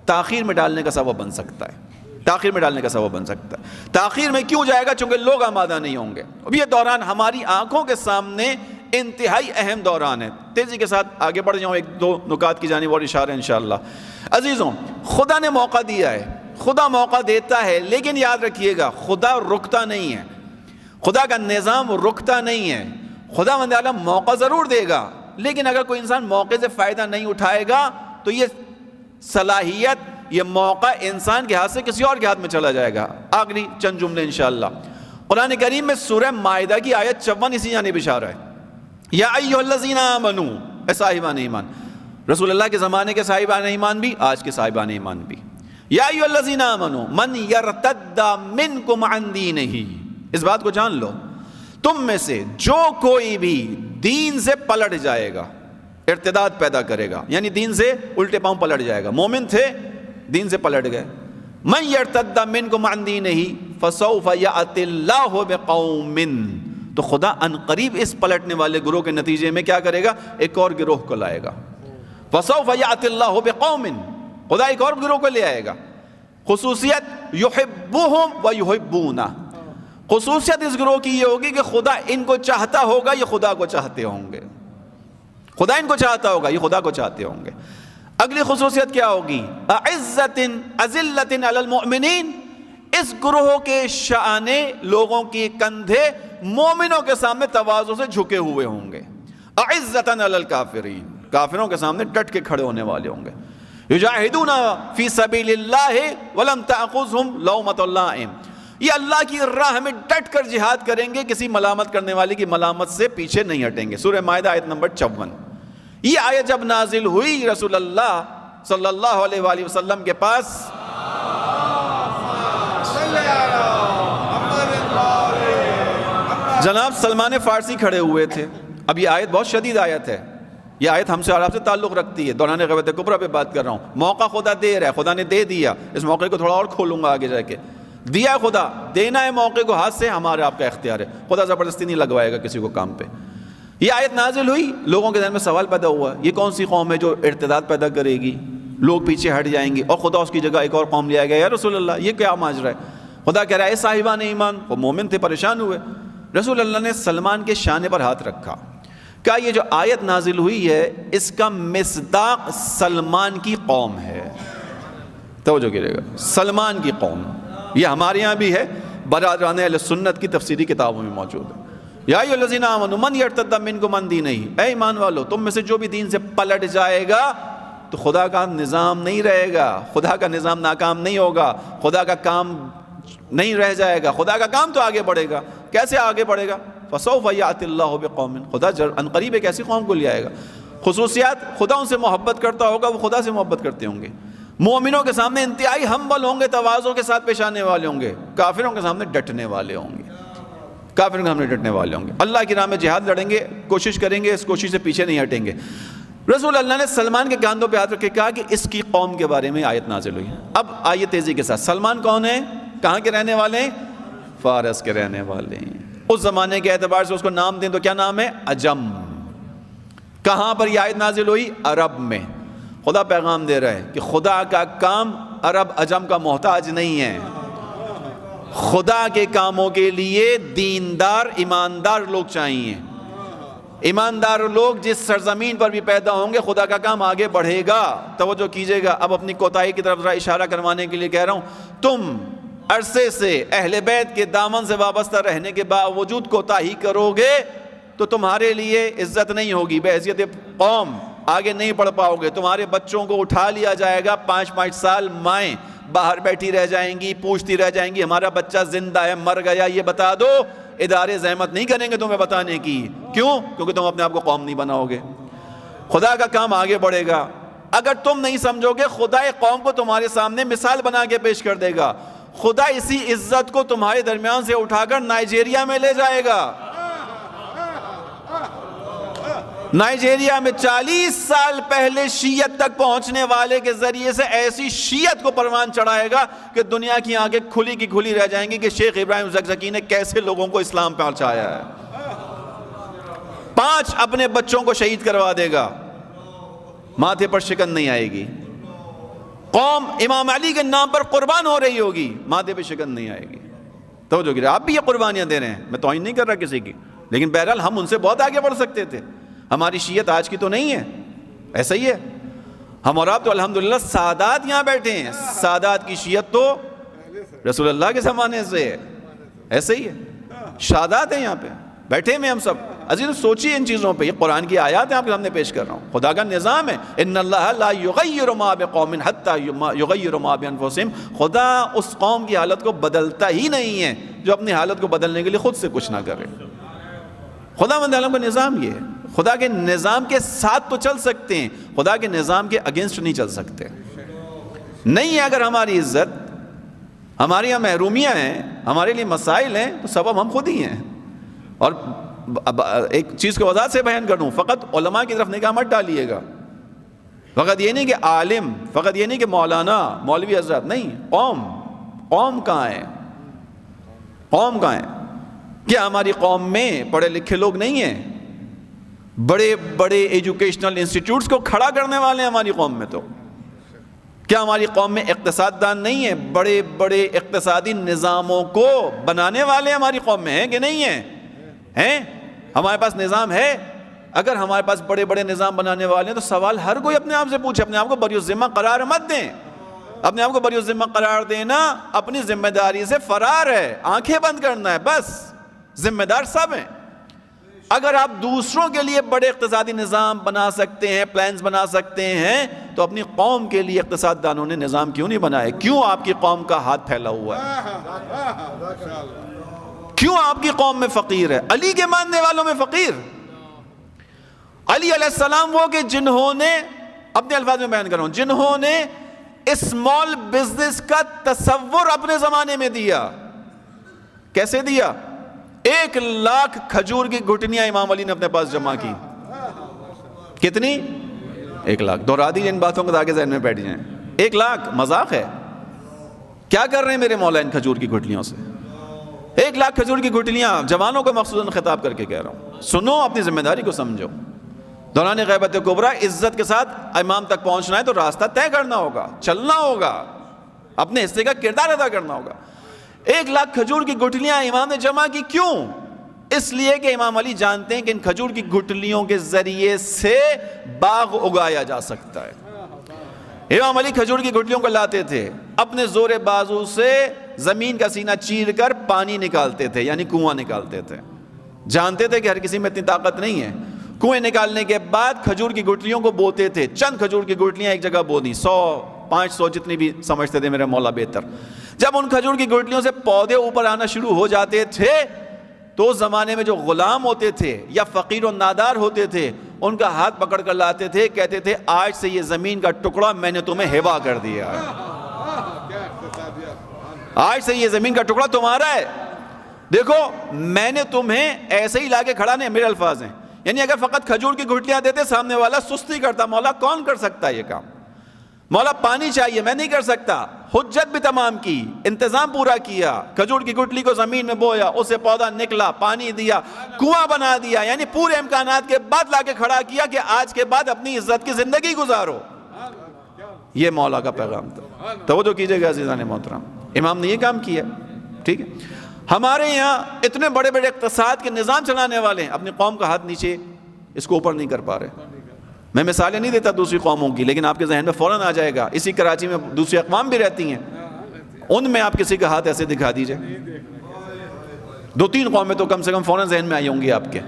تاخیر میں ڈالنے کا سبب بن سکتا ہے، تاخیر میں ڈالنے کا سبب بن سکتا ہے۔ تاخیر میں کیوں جائے گا؟ چونکہ لوگ آمادہ نہیں ہوں گے۔ اب یہ دوران ہماری آنکھوں کے سامنے انتہائی اہم دوران ہے۔ تیزی کے ساتھ آگے بڑھ جاؤں، 1-2 نکات کی جانب اور اشارہ انشاءاللہ۔ عزیزوں، خدا نے موقع دیا ہے، خدا موقع دیتا ہے، لیکن یاد رکھیے گا خدا رکتا نہیں ہے، خدا کا نظام رکتا نہیں ہے۔ خدا وند عالم موقع ضرور دے گا، لیکن اگر کوئی انسان موقع سے فائدہ نہیں اٹھائے گا تو یہ صلاحیت، یہ موقع انسان کے ہاتھ سے کسی اور کے ہاتھ میں چلا جائے گا۔ آخری چند جملے انشاءاللہ۔ قرآن کریم میں سورہ مائدہ کی آیت 54 اسی جانب اشارہ ہے۔ یا ایھا الذین آمنوا، اے صاحبان ایمان، رسول اللہ کے زمانے کے صاحبان ایمان بھی، آج کے صاحبان ایمان بھی۔ یا ایھا الذین آمنوا من یرتد منکم عن دینہ، اس بات کو جان لو، تم میں سے جو کوئی بھی دین سے پلٹ جائے گا، ارتداد پیدا کرے گا، یعنی دین سے الٹے پاؤں پلٹ جائے گا۔ مومن تھے، دین سے پلٹ گئے۔ من یرتد منکم عن دینہ فسوف یأتی اللہ بقوم، تو خدا ان قریب اس پلٹنے والے گروہ کے نتیجے میں کیا کرے گا؟ ایک اور گروہ کو لائے گا۔ فسوف یأتی اللہ بقوم، خدا ایک اور گروہ کو لے آئے گا۔ خصوصیت یحبہم ویحبونہ، خصوصیت اس گروہ کی یہ ہوگی کہ خدا ان کو چاہتا ہوگا، یہ خدا کو چاہتے ہوں گے، خدا ان کو چاہتا ہوگا، یہ خدا کو چاہتے ہوں گے۔ اگلی خصوصیت کیا ہوگی؟ اعزت اذلت علی المؤمنین، اس گروہ کے شانے لوگوں کی کندھے مومنوں کے سامنے تواضع سے جھکے ہوئے ہوں گے. اعزتاً علی الکافرین، کافروں کے سامنے ڈٹ کے کھڑے ہونے والے ہوں گے. یجاہدون فی سبیل اللہ ولم تأخذہم لومۃ لائم، یہ اللہ کی راہ میں ڈٹ کر جہاد کریں گے، کسی ملامت کرنے والے کی ملامت سے پیچھے نہیں ہٹیں گے. سورہ مائدہ آیت نمبر 54. یہ آیت جب نازل ہوئی رسول اللہ صلی اللہ علیہ وآلہ وسلم کے پاس جناب سلمان فارسی کھڑے ہوئے تھے. اب یہ آیت بہت شدید آیت ہے، یہ آیت ہم سے اور آپ سے تعلق رکھتی ہے. دوران غیبت کبریٰ پہ بات کر رہا ہوں. موقع خدا دے رہا ہے، خدا نے دے دیا. اس موقع کو تھوڑا اور کھولوں گا آگے جا کے. دیا خدا، دینا ہے موقع کو ہاتھ سے، ہمارے آپ کا اختیار ہے. خدا زبردستی نہیں لگوائے گا کسی کو کام پہ. یہ آیت نازل ہوئی، لوگوں کے ذہن میں سوال پیدا ہوا، یہ کون سی قوم ہے جو ارتداد پیدا کرے گی، لوگ پیچھے ہٹ جائیں گے اور خدا اس کی جگہ ایک اور قوم لے آئے گا. یا رسول اللہ یہ کیا ماجرا ہے؟ خدا کہہ رہا ہے صاحبان ایمان، وہ مومن تھے، پریشان ہوئے. رسول اللہ نے سلمان کے شانے پر ہاتھ رکھا، کہا یہ جو آیت نازل ہوئی ہے اس کا مصداق سلمان کی قوم ہے. توجہ کیجیے گا، سلمان کی قوم. یہ ہمارے یہاں بھی ہے، برادران اہل سنت کی تفسیری کتابوں میں موجود ہے. یا ایھا الذین آمنوا من یرتد منکم عن دینہ، اے ایمان والو تم میں سے جو بھی دین سے پلٹ جائے گا تو خدا کا نظام نہیں رہے گا، خدا کا نظام ناکام نہیں ہوگا، خدا کا کام نہیں رہ جائے گا، خدا کا کام تو آگے بڑھے گا. کیسے آگے بڑھے گا؟ فسوف یأتی اللہ بقوم، خدا عنقریب ایک ایسی قوم کو لے آئے گا. خصوصیات، خدا ان سے محبت کرتا ہوگا، وہ خدا سے محبت کرتے ہوں گے. مومنوں کے سامنے انتہائی ہمبل ہوں گے، تواضع کے ساتھ پیش آنے والے ہوں گے. کافروں کے سامنے ڈٹنے والے ہوں گے، کافروں کے سامنے ڈٹنے والے ہوں گے. اللہ کی راہ میں جہاد لڑیں گے، کوشش کریں گے، اس کوشش سے پیچھے نہیں ہٹیں گے. رسول اللہ نے سلمان کے کاندھوں پہ ہاتھ رکھ کے کہا کہ اس کی قوم کے بارے میں آیت نازل ہوئی. اب آئیے تیزی کے ساتھ، سلمان کون ہے؟ کہاں کے رہنے والے ہیں؟ فارس کے رہنے والے ہیں. اس زمانے کے اعتبار سے اس کو نام دیں تو کیا نام ہے؟ عجم. کہاں پر یہ آیت نازل ہوئی؟ عرب میں. خدا پیغام دے رہا ہے کہ خدا کا کام عرب عجم کا محتاج نہیں ہے. خدا کے کاموں کے لیے دیندار ایماندار لوگ چاہیے. ایماندار لوگ جس سرزمین پر بھی پیدا ہوں گے خدا کا کام آگے بڑھے گا. توجہ کیجئے گا. اب اپنی کوتاہی کی طرف ذرا اشارہ کروانے کے لیے کہہ رہا ہوں، تم عرصے سے اہل بیت کے دامن سے وابستہ رہنے کے باوجود کوتاہی کرو گے تو تمہارے لیے عزت نہیں ہوگی. بے حیثیت قوم آگے نہیں بڑھ پاؤ گے. تمہارے بچوں کو اٹھا لیا جائے گا، 5 سال مائیں باہر بیٹھی رہ جائیں گی، پوچھتی رہ جائیں گی ہمارا بچہ زندہ ہے مر گیا یہ بتا دو. ادارے زحمت نہیں کریں گے تمہیں بتانے کی. کیوں؟ کیونکہ تم اپنے آپ کو قوم نہیں بناؤ گے. خدا کا کام آگے بڑھے گا. اگر تم نہیں سمجھو گے خدا قوم کو تمہارے سامنے مثال بنا کے پیش کر دے گا. خدا اسی عزت کو تمہارے درمیان سے اٹھا کر نائجیریا میں لے جائے گا. نائجیریا میں 40 سال پہلے شیعت تک پہنچنے والے کے ذریعے سے ایسی شیعت کو پروان چڑھائے گا کہ دنیا کی آنکھیں کھلی کی کھلی رہ جائیں گی کہ شیخ ابراہیم زکزکی نے کیسے لوگوں کو اسلام پہنچایا ہے. 5 اپنے بچوں کو شہید کروا دے گا، ماتھے پر شکن نہیں آئے گی. قوم امام علی کے نام پر قربان ہو رہی ہوگی، ماتھے پہ شکن نہیں آئے گی. توجہ کیجئے، آپ بھی یہ قربانیاں دے رہے ہیں، میں توہین نہیں کر رہا کسی کی، لیکن بہرحال ہم ان سے بہت آگے بڑھ سکتے تھے. ہماری شیعت آج کی تو نہیں ہے، ایسا ہی ہے. ہم اور آپ تو الحمدللہ سادات یہاں بیٹھے ہیں. سادات کی شیعت تو رسول اللہ کے زمانے سے ہے، ایسا ہی ہے. سادات ہیں یہاں پہ بیٹھے میں ہم سب. عزیز سوچیے ان چیزوں پہ. یہ قرآن کی آیات ہیں آپ کے سامنے پیش کر رہا ہوں. خدا کا نظام ہے. ان اللہ لا یغیر ما بقوم حتی یغیر ما بانفسہم. خدا اس قوم کی حالت کو بدلتا ہی نہیں ہے جو اپنی حالت کو بدلنے کے لیے خود سے کچھ نہ کرے. خدا مند عالم کا نظام یہ ہے. خدا کے نظام کے ساتھ تو چل سکتے ہیں، خدا کے نظام کے اگینسٹ نہیں چل سکتے. نہیں ہے اگر ہماری عزت، ہمارے یہاں محرومیاں ہیں، ہمارے لیے مسائل ہیں تو سبب ہم خود ہی ہیں. اور ایک چیز کو وضاحت سے بیان کروں، فقط علماء کی طرف نگاہ مت ڈالیے گا. فقط یہ نہیں کہ عالم، فقط یہ نہیں کہ مولانا مولوی حضرات، نہیں. قوم کہاں ہے؟ قوم کہاں ہے؟ کیا ہماری قوم میں پڑھے لکھے لوگ نہیں ہیں؟ بڑے بڑے ایجوکیشنل انسٹیٹیوٹس کو کھڑا کرنے والے ہیں ہماری قوم میں. تو کیا ہماری قوم میں اقتصاد دان نہیں ہیں؟ بڑے بڑے اقتصادی نظاموں کو بنانے والے ہماری قوم میں ہیں کہ نہیں ہیں؟ ہمارے پاس نظام ہے. اگر ہمارے پاس بڑے بڑے نظام بنانے والے ہیں تو سوال ہر کوئی اپنے آپ سے پوچھے، اپنے آپ کو بری الذمہ قرار مت دیں. اپنے آپ کو بری ذمہ قرار دینا اپنی ذمہ داری سے فرار ہے، آنکھیں بند کرنا ہے، بس ذمہ دار سب ہیں۔ اگر آپ دوسروں کے لیے بڑے اقتصادی نظام بنا سکتے ہیں، پلانز بنا سکتے ہیں، تو اپنی قوم کے لیے اقتصاد دانوں نے نظام کیوں نہیں بنائے؟ کیوں آپ کی قوم کا ہاتھ پھیلا ہوا ہے؟ کیوں آپ کی قوم میں فقیر ہے؟ علی کے ماننے والوں میں فقیر۔ علی علیہ السلام وہ کہ جنہوں نے، اپنے الفاظ میں بیان کر رہا ہوں، جنہوں نے اسمال بزنس کا تصور اپنے زمانے میں دیا۔ کیسے دیا؟ 1,00,000 کھجور کی گھٹنیاں امام علی نے اپنے پاس جمع کی۔ کتنی؟ 1,00,000۔ دہرا دیجیے ان باتوں کو تاکہ ذہن میں بیٹھ جائیں۔ 1,00,000 مذاق ہے؟ کیا کر رہے ہیں میرے مولا ان کھجور کی گھٹلیوں سے؟ 1,00,000 کھجور کی گھٹلیاں، جوانوں کو مخصوصاً خطاب کر کے کہہ رہا ہوں، سنو، اپنی ذمہ داری کو سمجھو۔ دوران غیبت کبریٰ عزت کے ساتھ امام تک پہنچنا ہے تو راستہ طے کرنا ہوگا، چلنا ہوگا، اپنے حصے کا کردار ادا کرنا ہوگا۔ 1,00,000 کھجور کی گٹھلیاں امام نے جمع کی، کیوں؟ اس لیے کہ امام علی جانتے ہیں کہ ان کھجور کی گٹھلیوں کے ذریعے سے باغ اگایا جا سکتا ہے۔ امام علی کھجور کی گٹھلیوں کو لاتے تھے، اپنے زور بازو سے زمین کا سینہ چیر کر پانی نکالتے تھے، یعنی کنواں نکالتے تھے۔ جانتے تھے کہ ہر کسی میں اتنی طاقت نہیں ہے۔ کنویں نکالنے کے بعد کھجور کی گٹھلیوں کو بوتے تھے، چند کھجور کی گٹھلیاں ایک جگہ بو دیں، 100 500 جتنی بھی سمجھتے تھے میرے مولا بہتر۔ جب ان کھجور کی گٹھلیوں سے پودے اوپر آنا شروع ہو جاتے تھے تو اس زمانے میں جو غلام ہوتے تھے یا فقیر و نادار ہوتے تھے، ان کا ہاتھ پکڑ کر لاتے تھے، کہتے تھے آج سے یہ زمین کا ٹکڑا میں نے تمہیں ہبہ کر دیا ہے، آج سے یہ زمین کا ٹکڑا تمہارا ہے۔ دیکھو میں نے تمہیں ایسے ہی لا کے کھڑا نہیں، میرے الفاظ ہیں، یعنی اگر فقط کھجور کی گھٹلیاں دیتے سامنے والا سستی کرتا، مولا کون کر سکتا ہے یہ کام، مولا پانی چاہیے میں نہیں کر سکتا، حجت بھی تمام کی، انتظام پورا کیا، کھجور کی گٹھلی کو زمین میں بویا، اسے پودا نکلا، پانی دیا، کنواں بنا دیا، یعنی پورے امکانات کے بعد لا کے کھڑا کیا کہ آج کے بعد اپنی عزت کی زندگی گزارو۔ یہ مولا کا پیغام تھا۔ توجہ کیجئے گا عزیزان محترم، امام نے یہ کام کیا، ٹھیک ہے۔ ہمارے یہاں اتنے بڑے بڑے اقتصاد کے نظام چلانے والے ہیں، اپنی قوم کا ہاتھ نیچے اس کو اوپر نہیں کر پا رہے۔ میں مثالیں نہیں دیتا دوسری قوموں کی، لیکن آپ کے ذہن میں فوراً آ جائے گا، اسی کراچی میں دوسری اقوام بھی رہتی ہیں، ان میں آپ کسی کا ہاتھ ایسے دکھا دیجئے، 2-3 قومیں تو کم سے کم فوراً ذہن میں آئی ہوں گی آپ کے،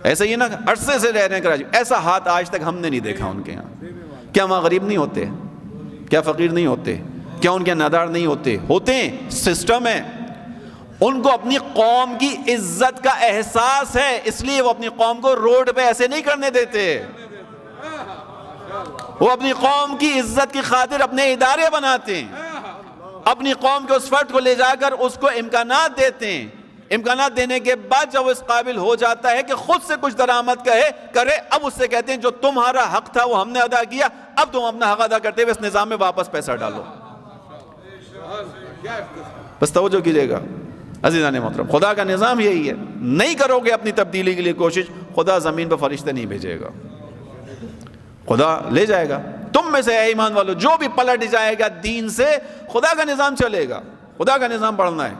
ایسے ہی نا، عرصے سے رہ رہے ہیں کراچی، ایسا ہاتھ آج تک ہم نے نہیں دیکھا ان کے یہاں۔ کیا وہاں غریب نہیں ہوتے؟ کیا فقیر نہیں ہوتے؟ کیا ان کے نادار نہیں ہوتے؟ ہوتے ہیں، سسٹم ہے۔ ان کو اپنی قوم کی عزت کا احساس ہے، اس لیے وہ اپنی قوم کو روڈ پہ ایسے نہیں کرنے دیتے، وہ اپنی قوم کی عزت کی خاطر اپنے ادارے بناتے ہیں، اپنی قوم کے اس فرد کو لے جا کر اس کو امکانات دیتے ہیں، امکانات دینے کے بعد جب وہ اس قابل ہو جاتا ہے کہ خود سے کچھ درآمد کرے، اب اس سے کہتے ہیں جو تمہارا حق تھا وہ ہم نے ادا کیا، اب تم اپنا حق ادا کرتے ہوئے اس نظام میں واپس پیسہ ڈالو۔ بس توجہ کیجئے گا عزیزان محترم، خدا کا نظام یہی ہے، نہیں کرو گے اپنی تبدیلی کے لیے کوشش، خدا زمین پہ فرشتے نہیں بھیجے گا، خدا لے جائے گا تم میں سے، اے ایمان والو جو بھی پلٹ جائے گا دین سے، خدا کا نظام چلے گا، خدا کا نظام بڑھنا ہے،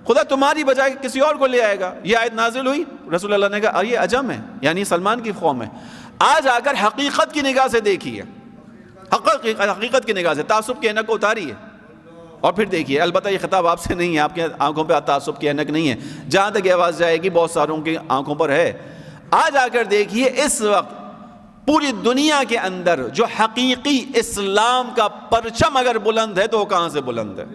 خدا تمہاری بجائے کسی اور کو لے آئے گا۔ یہ آیت نازل ہوئی، رسول اللہ نے کہا یہ عجم ہے، یعنی سلمان کی قوم ہے، آج آ کر حقیقت کی نگاہ سے دیکھیے، حقیقت کی نگاہ سے، تعصب کی عینک کو اتاری ہے اور پھر دیکھیے۔ البتہ یہ خطاب آپ سے نہیں ہے، آپ کے آنکھوں پہ تعصب کی عینک نہیں ہے، جہاں تک یہ آواز جائے گی بہت ساروں کی آنکھوں پر ہے۔ آج آ کر دیکھیے اس وقت پوری دنیا کے اندر جو حقیقی اسلام کا پرچم اگر بلند ہے تو وہ کہاں سے بلند ہے؟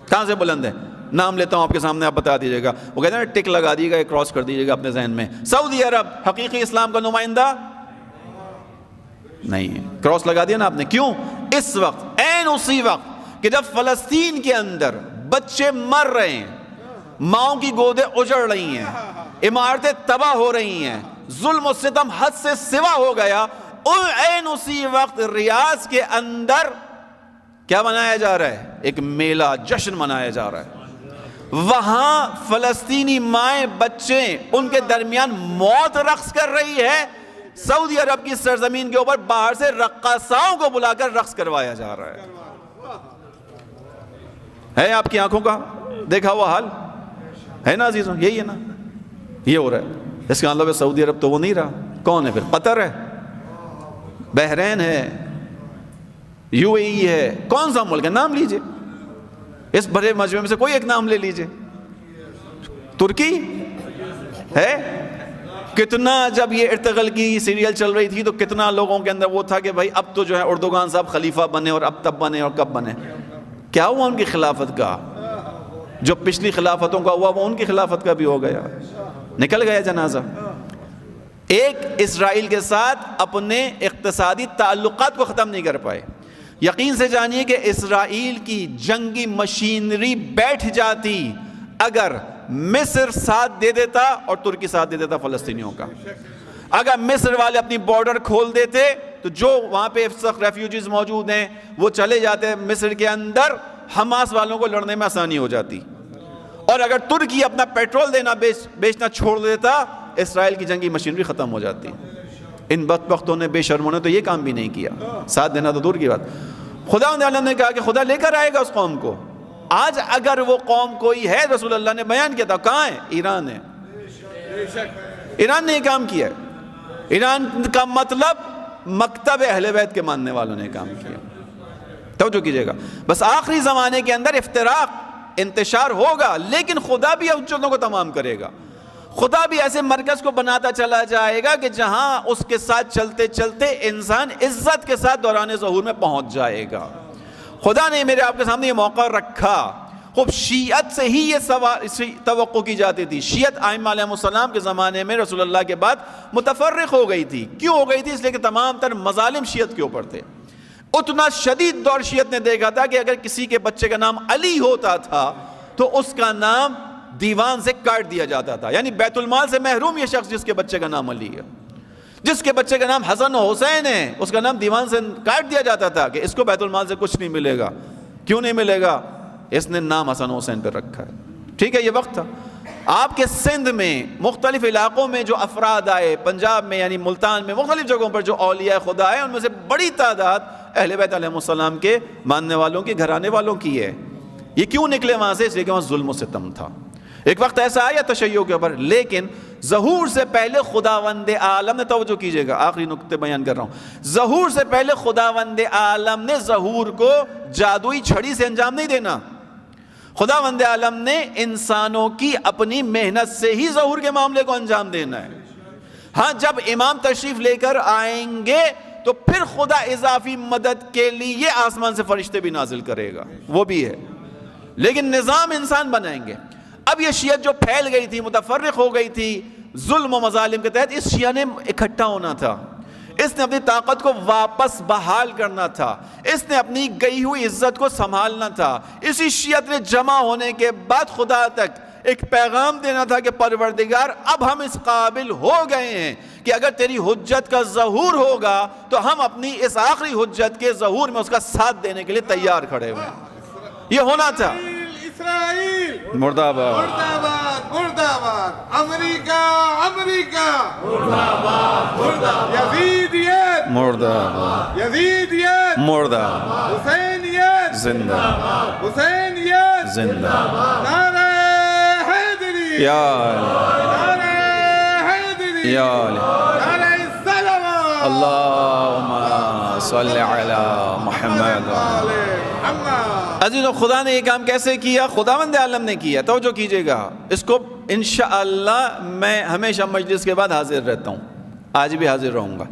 کہاں سے بلند ہے؟ نام لیتا ہوں آپ کے سامنے، آپ بتا دیجئے گا، وہ کہتے ہیں ٹک لگا دیجئے گا، کراس کر دیجئے گا اپنے ذہن میں۔ سعودی عرب حقیقی اسلام کا نمائندہ نہیں ہے، کراس لگا دیا نا آپ نے۔ کیوں؟ اس وقت، عین اسی وقت کہ جب فلسطین کے اندر بچے مر رہے ہیں، ماؤں کی گودیں اجڑ رہی ہیں، عمارتیں تباہ ہو رہی ہیں، ظلم و ستم حد سے سوا ہو گیا، عین اسی وقت ریاض کے اندر کیا منایا جا رہا ہے؟ ایک میلہ، جشن منایا جا رہا ہے۔ وہاں فلسطینی مائیں بچے ان کے درمیان موت رقص کر رہی ہے، سعودی عرب کی سرزمین کے اوپر باہر سے رقاصاؤں کو بلا کر رقص کروایا جا رہا ہے آپ کی آنکھوں کا دیکھا ہوا حال ہے نا عزیزوں، یہی ہے نا، یہ ہو رہا ہے۔ اس کے علاوہ سعودی عرب تو وہ نہیں رہا، کون ہے پھر؟ قطر ہے، بحرین ہے، UAE ہے, کون سا ملک ہے؟ نام لیجئے, اس بڑے مجمع میں سے کوئی ایک نام لے لیجئے. ترکی ہے. کتنا جب یہ ارطغرل کی سیریل چل رہی تھی تو کتنا لوگوں کے اندر وہ تھا کہ بھائی اب تو جو ہے اردوغان صاحب خلیفہ بنے, اور اب تب بنے اور کب بنے. کیا ہوا ان کی خلافت کا؟ جو پچھلی خلافتوں کا ہوا وہ ان کی خلافت کا بھی ہو گیا, نکل گیا جنازہ. ایک اسرائیل کے ساتھ اپنے اقتصادی تعلقات کو ختم نہیں کر پائے. یقین سے جانیے کہ اسرائیل کی جنگی مشینری بیٹھ جاتی اگر مصر ساتھ دے دیتا اور ترکی ساتھ دے دیتا فلسطینیوں کا. اگر مصر والے اپنی بارڈر کھول دیتے تو جو وہاں پہ ریفیوجیز موجود ہیں وہ چلے جاتے مصر کے اندر, حماس والوں کو لڑنے میں آسانی ہو جاتی. اور اگر ترکی اپنا پیٹرول دینا بیچنا چھوڑ دیتا, اسرائیل کی جنگی مشینری ختم ہو جاتی. ان بدبختوں نے, بے شرموں نے تو یہ کام بھی نہیں کیا, ساتھ دینا تو دور کی بات. خدا نے کہا کہ خدا لے کر آئے گا اس قوم کو. آج اگر وہ قوم کوئی ہے, رسول اللہ نے بیان کیا تھا, کہاں ہے؟ ایران ہے. ایران نے یہ کام کیا ہے. ایران کا مطلب مکتب اہل بیت کے ماننے والوں نے کام کیا. توجہ کیجئے گا. بس آخری زمانے کے اندر افتراق انتشار ہوگا, لیکن خدا بھی حجتوں کو تمام کرے گا. خدا بھی ایسے مرکز کو بناتا چلا جائے گا کہ جہاں اس کے ساتھ چلتے چلتے انسان عزت کے ساتھ دوران ظہور میں پہنچ جائے گا. خدا نے میرے آپ کے سامنے یہ موقع رکھا. خوب شیعت سے ہی یہ توقع کی جاتی تھی. شیعت ائمہ علیہ السلام کے زمانے میں رسول اللہ کے بعد متفرق ہو گئی تھی. کیوں ہو گئی تھی؟ اس لیے کہ تمام تر مظالم شیعت کے اوپر تھے. اتنا شدید دور شیعت نے دیکھا تھا کہ اگر کسی کے بچے کا نام علی ہوتا تھا تو اس کا نام دیوان سے کاٹ دیا جاتا تھا. یعنی بیت المال سے محروم یہ شخص جس کے بچے کا نام علی ہے. جس کے بچے کا نام حسن و حسین ہے اس کا نام دیوان سے کاٹ دیا جاتا تھا کہ اس کو بیت المال سے کچھ نہیں ملے گا. کیوں نہیں ملے گا؟ اس نے نام حسن و حسین پہ رکھا ہے. ٹھیک ہے, یہ وقت تھا. آپ کے سندھ میں مختلف علاقوں میں جو افراد آئے, پنجاب میں یعنی ملتان میں, مختلف جگہوں پر جو اولیاء خدا آئے, ان میں سے بڑی تعداد اہل بیت علیہ السلام کے ماننے والوں کی, گھرانے والوں کی ہے. یہ کیوں نکلے وہاں سے؟ اس لیے کہ وہاں ظلم و ستم تھا. ایک وقت ایسا آیا تشیع کے اوپر, لیکن ظہور سے پہلے خداوند عالم نے, توجہ کیجئے گا, آخری نقطے بیان کر رہا ہوں, ظہور سے پہلے خداوند عالم نے ظہور کو جادوئی چھڑی سے انجام نہیں دینا. خداوند عالم نے انسانوں کی اپنی محنت سے ہی ظہور کے معاملے کو انجام دینا ہے. ہاں, جب امام تشریف لے کر آئیں گے تو پھر خدا اضافی مدد کے لیے آسمان سے فرشتے بھی نازل کرے گا, وہ بھی ہے, لیکن نظام انسان بنائیں گے. اب یہ شیعت جو پھیل گئی تھی, متفرق ہو گئی تھی ظلم و مظالم کے تحت, اس شیعہ نے اکٹھا ہونا تھا. اس نے اپنی طاقت کو واپس بحال کرنا تھا. اس نے اپنی گئی ہوئی عزت کو سنبھالنا تھا. اسی شیعت نے جمع ہونے کے بعد خدا تک ایک پیغام دینا تھا کہ پروردگار, اب ہم اس قابل ہو گئے ہیں کہ اگر تیری حجت کا ظہور ہوگا تو ہم اپنی اس آخری حجت کے ظہور میں اس کا ساتھ دینے کے لیے تیار کھڑے ہوئے ہیں. یہ ہونا تھا. اسرائیل مرد آباد, مرد آباد, مرد آباد. امریکہ امریکہ, مرد آباد, مرد آباد. یزیدیت مرد آباد, یزیدیت, مرد آباد, حسینیت زندہ باد, حسینیت, زندہ باد. نعرہ حیدری, یا علی, نعرہ حیدری, یا علی. نعرہ السلام. اللہم صلی علی محمد. عزیزو, خدا نے یہ کام کیسے کیا؟ خداوند عالم نے کیا. توجہ کیجئے گا, اس کو انشاءاللہ میں ہمیشہ مجلس کے بعد حاضر رہتا ہوں. آج بھی حاضر رہوں گا,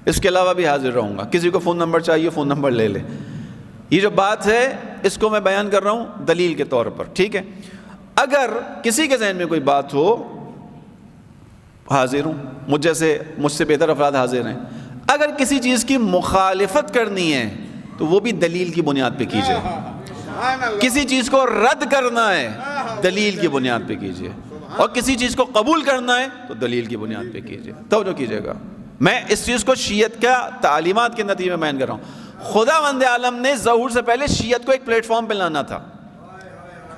اس کے علاوہ بھی حاضر رہوں گا. کسی کو فون نمبر چاہیے, فون نمبر لے لے. یہ جو بات ہے اس کو میں بیان کر رہا ہوں دلیل کے طور پر, ٹھیک ہے. اگر کسی کے ذہن میں کوئی بات ہو, حاضر ہوں, مجھ سے بہتر افراد حاضر ہیں. اگر کسی چیز کی مخالفت کرنی ہے تو وہ بھی دلیل کی بنیاد پہ کیجئے. کسی چیز کو رد کرنا ہے دلیل کی بنیاد پہ کیجئے, اور کسی چیز کو قبول کرنا ہے تو دلیل کی بنیاد پہ کیجئے. توجہ کیجئے گا, میں اس چیز کو شیعت کا تعلیمات کے نتیجے میں بیان کر رہا ہوں. خداوند عالم نے ظہور سے پہلے شیعت کو ایک پلیٹ فارم پہ لانا تھا.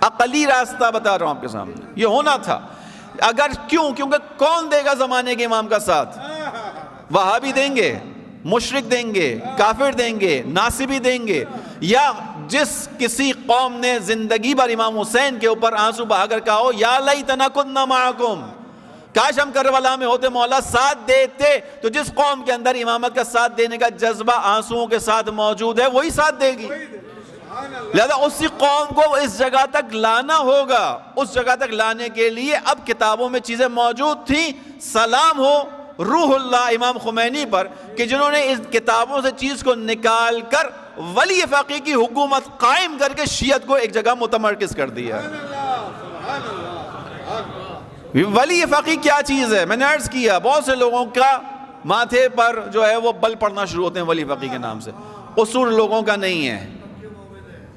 عقلی راستہ بتا رہا ہوں آپ کے سامنے, یہ ہونا تھا. اگر کیونکہ کون دے گا زمانے کے امام کا ساتھ؟ وہابی دیں گے, مشرک دیں گے, کافر دیں گے, ناصبی دیں گے, یا جس کسی قوم نے زندگی بھر امام حسین کے اوپر آنسو بہا کر کہا ہو یا لیتنا کننا معکم, کاش ہم کربلا میں ہوتے مولا ساتھ دیتے، تو جس قوم کے اندر امامت کا ساتھ دینے کا جذبہ آنسوؤں کے ساتھ موجود ہے وہی ساتھ دے گی۔ لہذا اسی قوم کو اس جگہ تک لانا ہوگا۔ اس جگہ تک لانے کے لیے اب کتابوں میں چیزیں موجود تھیں۔ سلام ہو روح اللہ امام خمینی پر کہ جنہوں نے اس کتابوں سے چیز کو نکال کر ولی فقیہ کی حکومت قائم کر کے شیعت کو ایک جگہ متمرکز کر دیا۔ ولی فقیہ کیا چیز ہے؟ میں نے عرض کیا بہت سے لوگوں کا ماتھے پر جو ہے وہ بل پڑنا شروع ہوتے ہیں ولی فقیہ کے نام سے۔ قصور لوگوں کا نہیں ہے،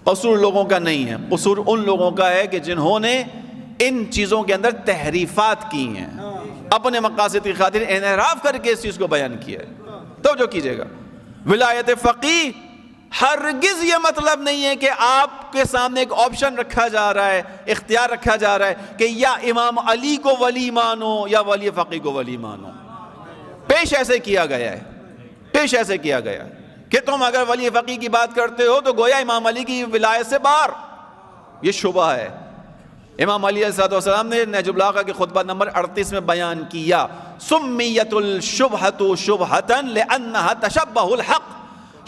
قصور لوگوں کا نہیں ہے، قصور ان لوگوں کا ہے کہ جنہوں نے ان چیزوں کے اندر تحریفات کی ہیں، اپنے مقاصد کی خاطر انحراف کر کے اس چیز کو بیان کیا ہے۔ تو جو کیجئے گا ولایت فقیہ ہرگز یہ مطلب نہیں ہے کہ آپ کے سامنے ایک آپشن رکھا جا رہا ہے، اختیار رکھا جا رہا ہے کہ یا امام علی کو ولی مانو یا ولی فقیہ کو ولی مانو۔ پیش ایسے کیا گیا ہے، پیش ایسے کیا گیا ہے کہ تم اگر ولی فقیہ کی بات کرتے ہو تو گویا امام علی کی ولایت سے باہر۔ یہ شبہ ہے۔ امام علی علیہ السلام نے نہج البلاغہ کے خطبہ نمبر 38 میں بیان کیا سمیت الشبہۃ شبہۃ لأنہا تشبہ الحق۔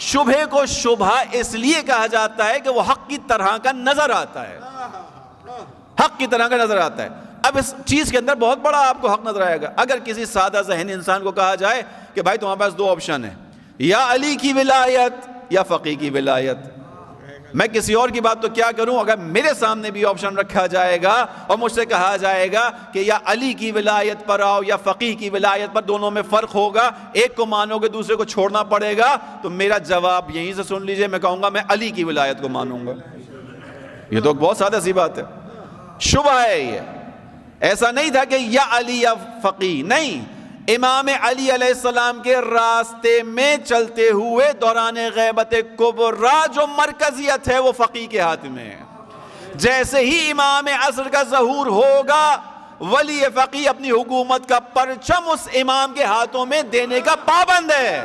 شبہ کو شبہ اس لیے کہا جاتا ہے کہ وہ حق کی طرح کا نظر آتا ہے، حق کی طرح کا نظر آتا ہے۔ اب اس چیز کے اندر بہت بڑا آپ کو حق نظر آئے گا۔ اگر کسی سادہ ذہن انسان کو کہا جائے کہ بھائی تمہارے پاس دو آپشن ہیں، یا علی کی ولایت یا فقیہ کی ولایت، میں کسی اور کی بات تو کیا کروں؟ اگر میرے سامنے بھی آپشن رکھا جائے گا اور مجھ سے کہا جائے گا کہ یا علی کی ولایت پر آؤ یا فقیہ کی ولایت پر، دونوں میں فرق ہوگا، ایک کو مانو گے دوسرے کو چھوڑنا پڑے گا، تو میرا جواب یہیں سے سن لیجئے، میں کہوں گا میں علی کی ولایت کو مانوں گا۔ یہ تو بہت سادہ سی بات ہے، شبہ ہے یہ۔ ایسا نہیں تھا کہ یا علی یا فقیہ، نہیں، امام علی علیہ السلام کے راستے میں چلتے ہوئے دوران غیبت کبریٰ جو مرکزیت ہے وہ فقیہ کے ہاتھ میں ہے۔ جیسے ہی امام عصر کا ظہور ہوگا ولی فقیہ اپنی حکومت کا پرچم اس امام کے ہاتھوں میں دینے کا پابند ہے۔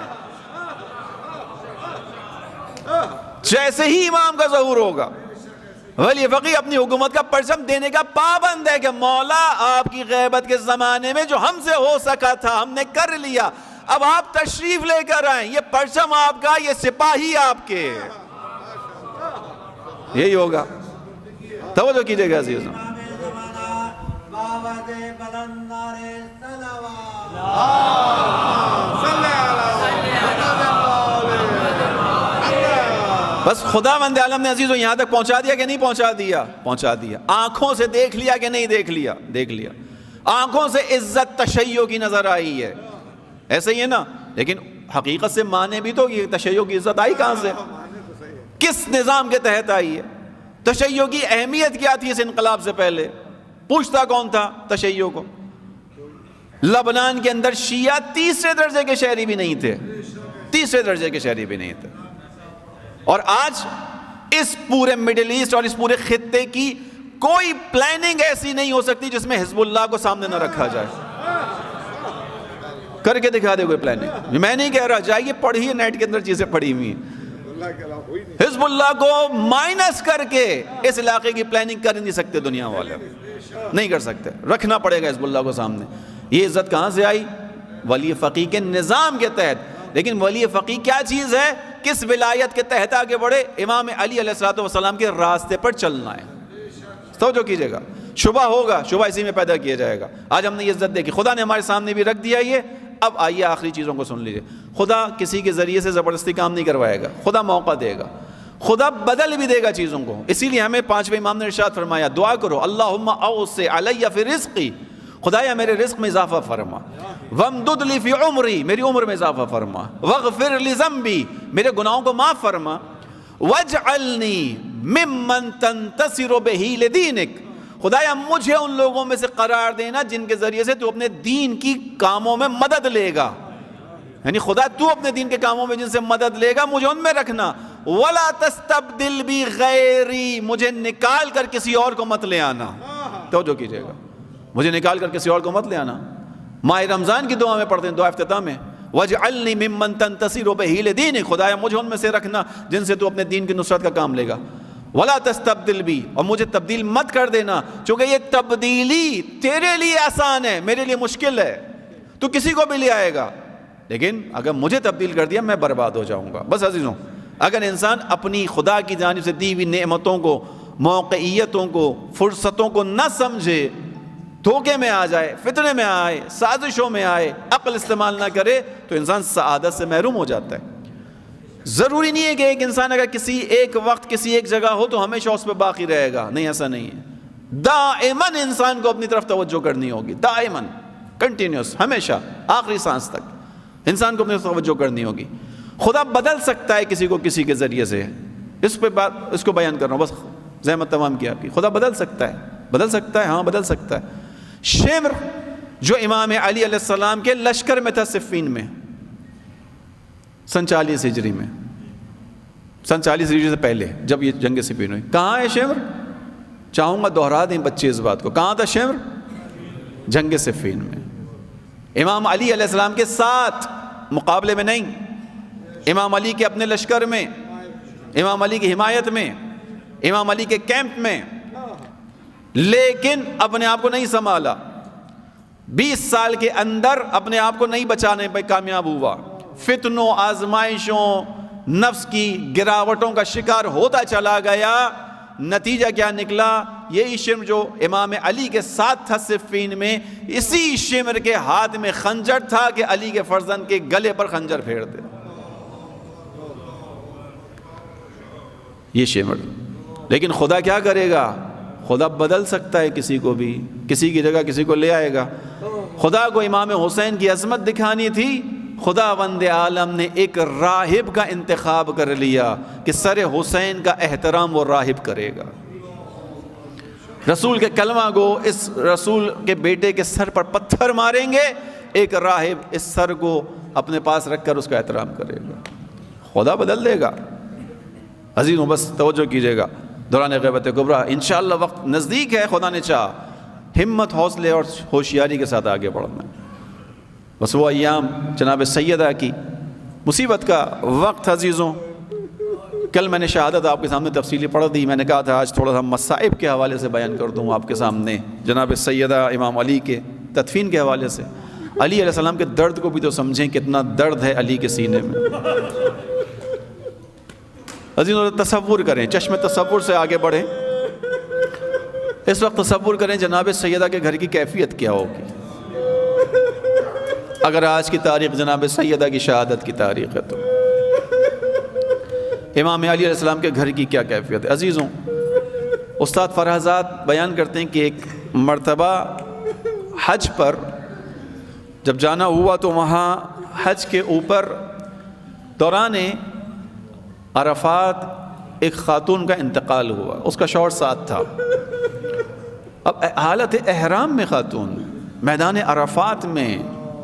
جیسے ہی امام کا ظہور ہوگا ولی فقیہ اپنی حکومت کا پرچم دینے کا پابند ہے کہ مولا آپ کی غیبت کے زمانے میں جو ہم سے ہو سکا تھا ہم نے کر لیا، اب آپ تشریف لے کر آئیں، یہ پرچم آپ کا، یہ سپاہی آپ کے، یہی ہوگا۔ توجہ کیجئے گا عزیزوں، بس خدا بند عالم نے عزیزوں یہاں تک پہنچا دیا کہ نہیں پہنچا دیا؟ پہنچا دیا۔ آنکھوں سے دیکھ لیا کہ نہیں دیکھ لیا؟ دیکھ لیا۔ آنکھوں سے عزت تشیع کی نظر آئی ہے، ایسے ہی ہے نا، لیکن حقیقت سے مانے بھی تو یہ تشیع کی عزت آئی کہاں سے؟ کس نظام کے تحت آئی ہے؟ تشیع کی اہمیت کیا تھی اس انقلاب سے پہلے؟ پوچھتا کون تھا تشیع کو؟ لبنان کے اندر شیعہ تیسرے درجے کے شہری بھی نہیں تھے، تیسرے درجے کے شہری بھی نہیں تھے۔ اور آج اس پورے مڈل ایسٹ اور اس پورے خطے کی کوئی پلاننگ ایسی نہیں ہو سکتی جس میں حزب اللہ کو سامنے نہ رکھا جائے۔ کر کے دکھا دے کوئی پلاننگ، میں نہیں کہہ رہا، جائیے پڑھیے، نیٹ کے اندر چیزیں پڑھی ہوئی ہیں۔ حزب اللہ کو مائنس کر کے اس علاقے کی پلاننگ کر نہیں سکتے دنیا والے، نہیں کر سکتے، رکھنا پڑے گا حزب اللہ کو سامنے۔ یہ عزت کہاں سے آئی؟ ولی فقیہ کے نظام کے تحت۔ لیکن ولی فقیہ کیا چیز ہے؟ کس ولایت کے تحت آگے بڑھے؟ امام علی علیہ السلام کے راستے پر چلنا ہے۔ توجہ کیجئے گا، شبہ ہوگا، شبہ اسی میں پیدا کیا جائے گا۔ آج ہم نے یہ عزت دیکھی، خدا نے ہمارے سامنے بھی رکھ دیا یہ۔ اب آئیے آخری چیزوں کو سن لیجئے۔ خدا کسی کے ذریعے سے زبردستی کام نہیں کروائے گا، خدا موقع دے گا، خدا بدل بھی دے گا چیزوں کو۔ اسی لیے ہمیں پانچویں امام نے ارشاد فرمایا، دعا کرو اللہم اوسع علی فی رزقی، خدایا میرے رزق میں اضافہ فرما، وامدد لی فی عمری، میری عمر میں اضافہ فرما، واغفر لی ذنبی، میرے گناہوں کو معاف فرما، واجعلنی ممن تنتصر بہ لدینک، خدایا مجھے ان لوگوں میں سے قرار دینا جن کے ذریعے سے تو اپنے دین کی کاموں میں مدد لے گا، یعنی خدا تو اپنے دین کے کاموں میں جن سے مدد لے گا مجھے ان میں رکھنا، ولا تستبدل بی غیری، مجھے نکال کر کسی اور کو مت لے آنا۔ توجہ کیجئے گا، مجھے نکال کر کسی اور کو مت لے آنا۔ ماہ رمضان کی دعا میں پڑھتے ہیں، دعا افتتاح میں، وَاجْعَلْنِي مِمَّن تَنْتَصِرُ بِهِ لِدِينِكَ، خدایا مجھے ان میں سے رکھنا جن سے تو اپنے دین کی نصرت کا کام لے گا۔ ولا تستبدل بی، اور مجھے تبدیل مت کر دینا، چونکہ یہ تبدیلی تیرے لیے آسان ہے، میرے لیے مشکل ہے، تو کسی کو بھی لے آئے گا، لیکن اگر مجھے تبدیل کر دیا میں برباد ہو جاؤں گا۔ بس عزیزوں، اگر انسان اپنی خدا کی جانب سے دی ہوئی نعمتوں کو، موقعیتوں کو، فرصتوں کو نہ سمجھے، دھوکے میں آ جائے، فتنے میں آئے، سازشوں میں آئے، عقل استعمال نہ کرے، تو انسان سعادت سے محروم ہو جاتا ہے۔ ضروری نہیں ہے کہ ایک انسان اگر کسی ایک وقت کسی ایک جگہ ہو تو ہمیشہ اس پہ باقی رہے گا، نہیں، ایسا نہیں ہے۔ دائماً انسان کو اپنی طرف توجہ کرنی ہوگی، دائماً، کنٹینیوس، ہمیشہ، آخری سانس تک انسان کو اپنی طرف توجہ کرنی ہوگی۔ خدا بدل سکتا ہے کسی کو کسی کے ذریعے سے، اس کو بیان کر رہا ہوں، بس زحمت تمام کیا آپ کی۔ خدا بدل سکتا ہے، ہاں بدل سکتا ہے۔ شمر جو امام علی علیہ السلام کے لشکر میں تھا صفین میں، سن 40 ہجری میں، سن 40 ہجری سے پہلے جب یہ جنگ صفین ہوئی، کہاں ہے شمر؟ چاہوں گا دوہرا دیں بچے اس بات کو، کہاں تھا شمر؟ جنگ صفین میں، امام علی علیہ السلام کے ساتھ، مقابلے میں نہیں، امام علی کے اپنے لشکر میں، امام علی کی حمایت میں، امام علی کے کیمپ میں، لیکن اپنے آپ کو نہیں سنبھالا، 20 سال کے اندر اپنے آپ کو نہیں بچانے پہ کامیاب ہوا، فتنوں، آزمائشوں، نفس کی گراوٹوں کا شکار ہوتا چلا گیا۔ نتیجہ کیا نکلا؟ یہی شمر جو امام علی کے ساتھ تھا صفین میں، اسی شمر کے ہاتھ میں خنجر تھا کہ علی کے فرزند کے گلے پر خنجر پھیر دے۔ یہ شمر، لیکن خدا کیا کرے گا؟ خدا بدل سکتا ہے کسی کو بھی، کسی کی جگہ کسی کو لے آئے گا۔ خدا کو امام حسین کی عظمت دکھانی تھی، خدا وند عالم نے ایک راہب کا انتخاب کر لیا کہ سر حسین کا احترام وہ راہب کرے گا۔ رسول کے کلمہ گو اس رسول کے بیٹے کے سر پر پتھر ماریں گے، ایک راہب اس سر کو اپنے پاس رکھ کر اس کا احترام کرے گا۔ خدا بدل دے گا۔ عزیزوں بس توجہ کیجئے گا، دوران غیبت کبریٰ انشاءاللہ وقت نزدیک ہے، خدا نے چاہا ہمت، حوصلے اور ہوشیاری کے ساتھ آگے بڑھنا ہے۔ بس وہ ایام جناب سیدہ کی مصیبت کا وقت، عزیزوں، کل میں نے شہادت آپ کے سامنے تفصیلی پڑھ دی، میں نے کہا تھا آج تھوڑا سا مصائب کے حوالے سے بیان کر دوں آپ کے سامنے، جناب سیدہ امام علی کے تدفین کے حوالے سے۔ علی علیہ السلام کے درد کو بھی تو سمجھیں، کتنا درد ہے علی کے سینے میں۔ عزیزوں تصور کریں، چشم تصور سے آگے بڑھیں، اس وقت تصور کریں جناب سیدہ کے گھر کی کیفیت کیا ہوگی اگر آج کی تاریخ جناب سیدہ کی شہادت کی تاریخ ہے تو۔ امام علی علیہ السلام کے گھر کی کیا کیفیت ہے؟ عزیزوں، استاد فرحزاد بیان کرتے ہیں کہ ایک مرتبہ حج پر جب جانا ہوا تو وہاں حج کے اوپر دوران عرفات ایک خاتون کا انتقال ہوا، اس کا شوہر ساتھ تھا۔ اب حالت احرام میں خاتون میدان عرفات میں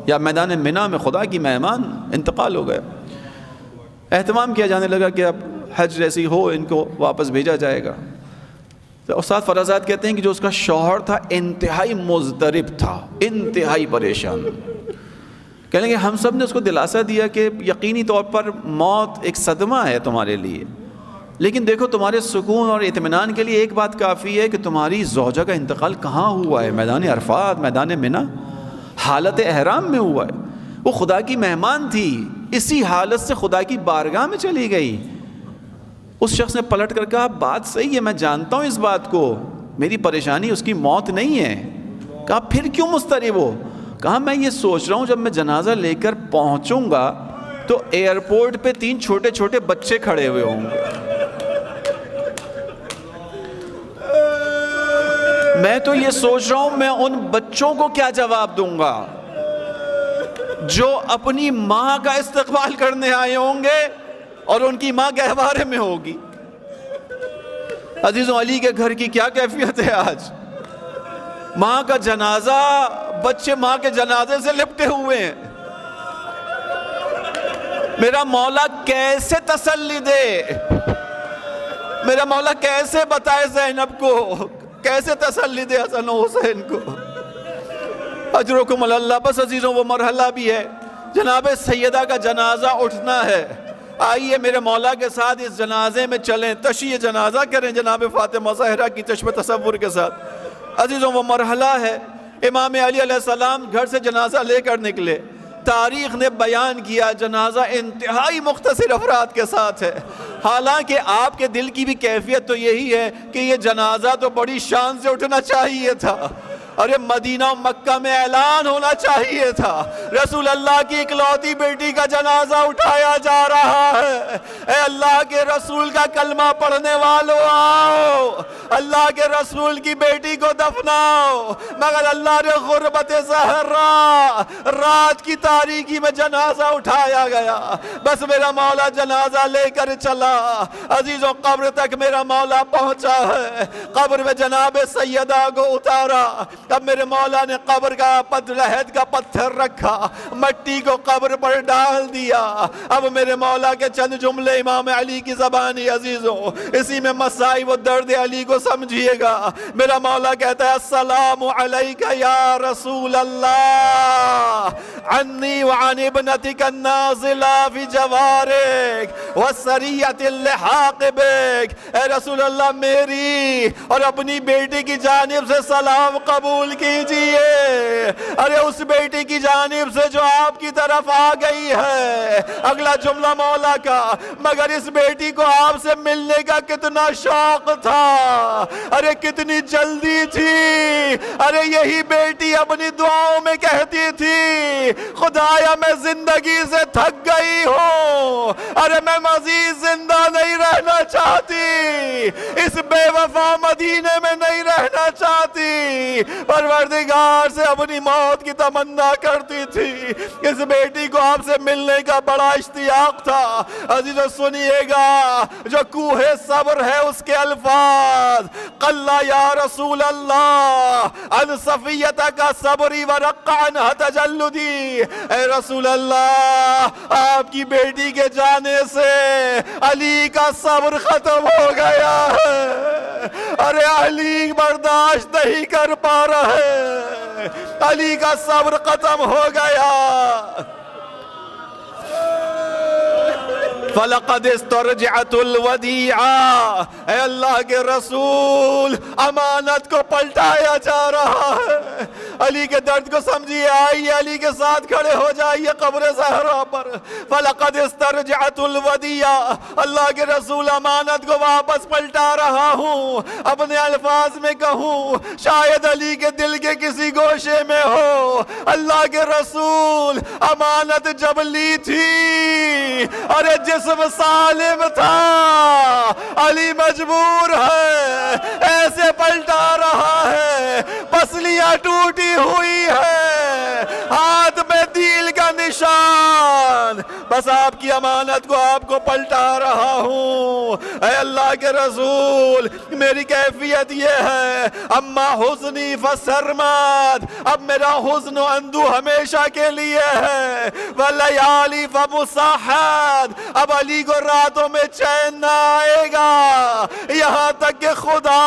یا میدان منی میں خدا کی مہمان انتقال ہو گئے، اہتمام کیا جانے لگا کہ اب حج جیسی ہو ان کو واپس بھیجا جائے گا۔ تو استاد فرحزاد کہتے ہیں کہ جو اس کا شوہر تھا انتہائی مضطرب تھا، انتہائی پریشان۔ کہنے کہ ہم سب نے اس کو دلاسا دیا کہ یقینی طور پر موت ایک صدمہ ہے تمہارے لیے، لیکن دیکھو تمہارے سکون اور اطمینان کے لیے ایک بات کافی ہے کہ تمہاری زوجہ کا انتقال کہاں ہوا ہے؟ میدان عرفات، میدان منی، حالت احرام میں ہوا ہے۔ وہ خدا کی مہمان تھی، اسی حالت سے خدا کی بارگاہ میں چلی گئی۔ اس شخص نے پلٹ کر کہا بات صحیح ہے، میں جانتا ہوں اس بات کو، میری پریشانی اس کی موت نہیں ہے۔ کہا پھر کیوں مضطرب ہو؟ کہا میں یہ سوچ رہا ہوں جب میں جنازہ لے کر پہنچوں گا تو ایئرپورٹ پہ 3 چھوٹے چھوٹے بچے کھڑے ہوئے ہوں گے، میں تو یہ سوچ رہا ہوں میں ان بچوں کو کیا جواب دوں گا جو اپنی ماں کا استقبال کرنے آئے ہوں گے اور ان کی ماں گہوارے میں ہوگی۔ عزیزوں علی کے گھر کی کیا کیفیت ہے آج؟ ماں کا جنازہ، بچے ماں کے جنازے سے لپٹے ہوئے ہیں۔ میرا مولا کیسے تسلی دے، میرا مولا کیسے بتائے زینب کو، کیسے تسلی دے حسن و حسین کو۔ اجرکم اللہ۔ بس عزیزوں وہ مرحلہ بھی ہے، جناب سیدہ کا جنازہ اٹھنا ہے، آئیے میرے مولا کے ساتھ اس جنازے میں چلیں، تشییع جنازہ کریں جناب فاطمہ زہرا کی چشم تصور کے ساتھ۔ عزیزوں وہ مرحلہ ہے، امام علی علیہ السلام گھر سے جنازہ لے کر نکلے، تاریخ نے بیان کیا جنازہ انتہائی مختصر افراد کے ساتھ ہے، حالانکہ آپ کے دل کی بھی کیفیت تو یہی ہے کہ یہ جنازہ تو بڑی شان سے اٹھنا چاہیے تھا، اور یہ مدینہ و مکہ میں اعلان ہونا چاہیے تھا، رسول اللہ کی اکلوتی بیٹی کا جنازہ اٹھایا جا رہا ہے۔ اے اللہ کے رسول کا کلمہ پڑھنے والوں آؤ، اللہ کے رسول کی بیٹی کو دفناؤ، مگر اللہ نے غربت زہرا، رات کی تاریکی میں جنازہ اٹھایا گیا، بس میرا مولا جنازہ لے کر چلا۔ عزیزوں قبر تک میرا مولا پہنچا ہے، قبر میں جناب سیدہ کو اتارا، اب میرے مولا نے قبر کا لحد کا پتھر رکھا، مٹی کو قبر پر ڈال دیا۔ اب میرے مولا کے چند جملے امام علی کی زبانی عزیزوں، اسی میں مسائب و درد علی کو سمجھیے گا۔ میرا مولا کہتا ہے السلام علیکہ یا رسول اللہ، عنی وعن ابنتک النازلہ فی جوارک والسریۃ اللحاق بک۔ اے رسول اللہ میری اور اپنی بیٹی کی جانب سے سلام قبول کیجئے، ارے اس بیٹی کی جانب سے جو آپ کی طرف آ گئی ہے۔ اگلا جملہ مولا کا، مگر اس بیٹی کو آپ سے ملنے کا کتنا شوق تھا، ارے کتنی جلدی تھی، ارے یہی بیٹی اپنی دعاؤں میں کہتی تھی خدایا میں زندگی سے تھک گئی ہوں، ارے میں مزید زندہ نہیں رہنا چاہتی، اس بے وفا مدینے میں نہیں رہنا چاہتی، پروردگار سے اپنی موت کی تمنا کرتی تھی۔ اس بیٹی کو آپ سے ملنے کا بڑا اشتیاق تھا۔ عزیزو سنیے گا، جو کوہ صبر ہے اس کے الفاظ، قَلَّ یا رسول اللہ عن صفیتک صبری ورق عنہ تجلدی۔ اے رسول اللہ آپ کی بیٹی کے جانے سے علی کا صبر ختم ہو گیا ہے، ارے علی برداشت نہیں کر پا رہے، علی کا صبر ختم ہو گیا۔ فَلَقَدْ اسْتَرْجَعَتُ الْوَدِيعَ، اے اللہ کے رسول امانت کو پلٹایا جا رہا ہے۔ علی کے درد کو سمجھیے، آئیے علی کے ساتھ کھڑے ہو جائیے قبر زہرا پر۔ فَلَقَدْ اسْتَرْجَعَتُ الْوَدِيعَ، اللہ کے رسول امانت کو واپس پلٹا رہا ہوں۔ اپنے الفاظ میں کہوں شاید علی کے دل کے کسی گوشے میں ہو، اللہ کے رسول امانت جب لی تھی، ارے جسم سالم تھا، علی مجبور ہے، ایسے پلٹا رہا ہے، پسلیاں ٹوٹی ہوئی ہے، ہاتھ میں تیل کا نشان، بس آپ کی امانت کو آپ کو پلٹا رہا ہوں۔ اے اللہ کے رسول میری کیفیت یہ ہے، اما حزنی فسرمد، اب میرا حزن و اندو ہمیشہ کے لیے ہے، ولیالی فمصاحد، اب علی کو راتوں میں چین نہ آئے گا، یہاں تک کہ خدا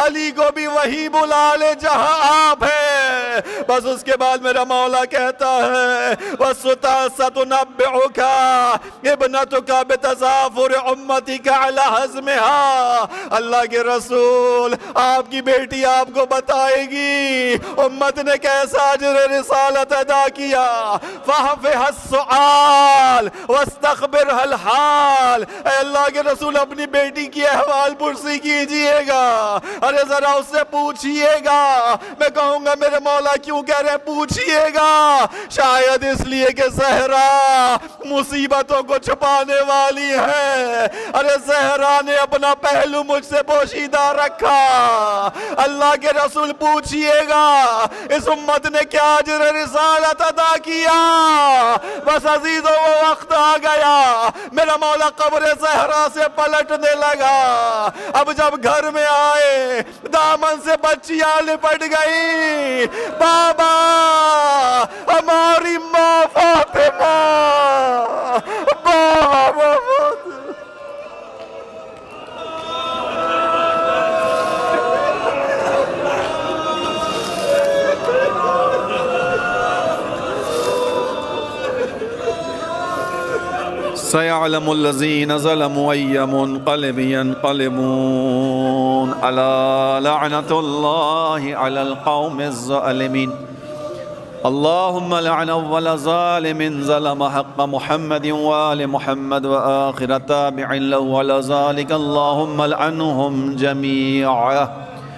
علی کو بھی وہی بلا لے جہاں آپ ہیں۔ بس اس کے بعد میرا مولا کہتا ہے وَسَتُنَبِّعُكَ ابْنَتُكَ بِتَظَافُرِ أُمَّتِكَ عَلَى حَزْمِهَا، اللہ کے رسول آپ کی بیٹی آپ کو بتائے گی امت نے کیسا اجر رسالت ادا کیا۔ فَحَفِحَ السُّعَال وَاسْتَخْبِرْهَا الْحَال، اے اللہ کے رسول اپنی بیٹی کی احوال پرسی کیجئے گا، ارے ذرا اس سے پوچھئے گا۔ میں کہوں گا میرے مولا کیوں کہہ رہے پوچھئے گا؟ شاید اس لیے کہ زہرا مصیبتوں کو چھپانے والی ہے، ارے زہرا نے اپنا پہلو مجھ سے پوشیدہ رکھا۔ اللہ کے رسول پوچھئے گا اس امت نے کیا اجر رسالت ادا کیا؟ بس عزیزوں وہ وقت آ گیا، میرا مولا قبر زہرا سے پلٹنے لگا۔ اب جب گھر میں آئے دامن سے بچیاں لپٹ گئی، بابا ہماری ماں فاطمہ، بابا سيعلم الذين ظلموا أي منقلب ينقلبون ألا لعنة الله على القوم الظالمين اللهم لعن أول ظالم ظلم حق محمد وآل محمد وآخر تابع له على ذلك اللهم لعنهم جميعا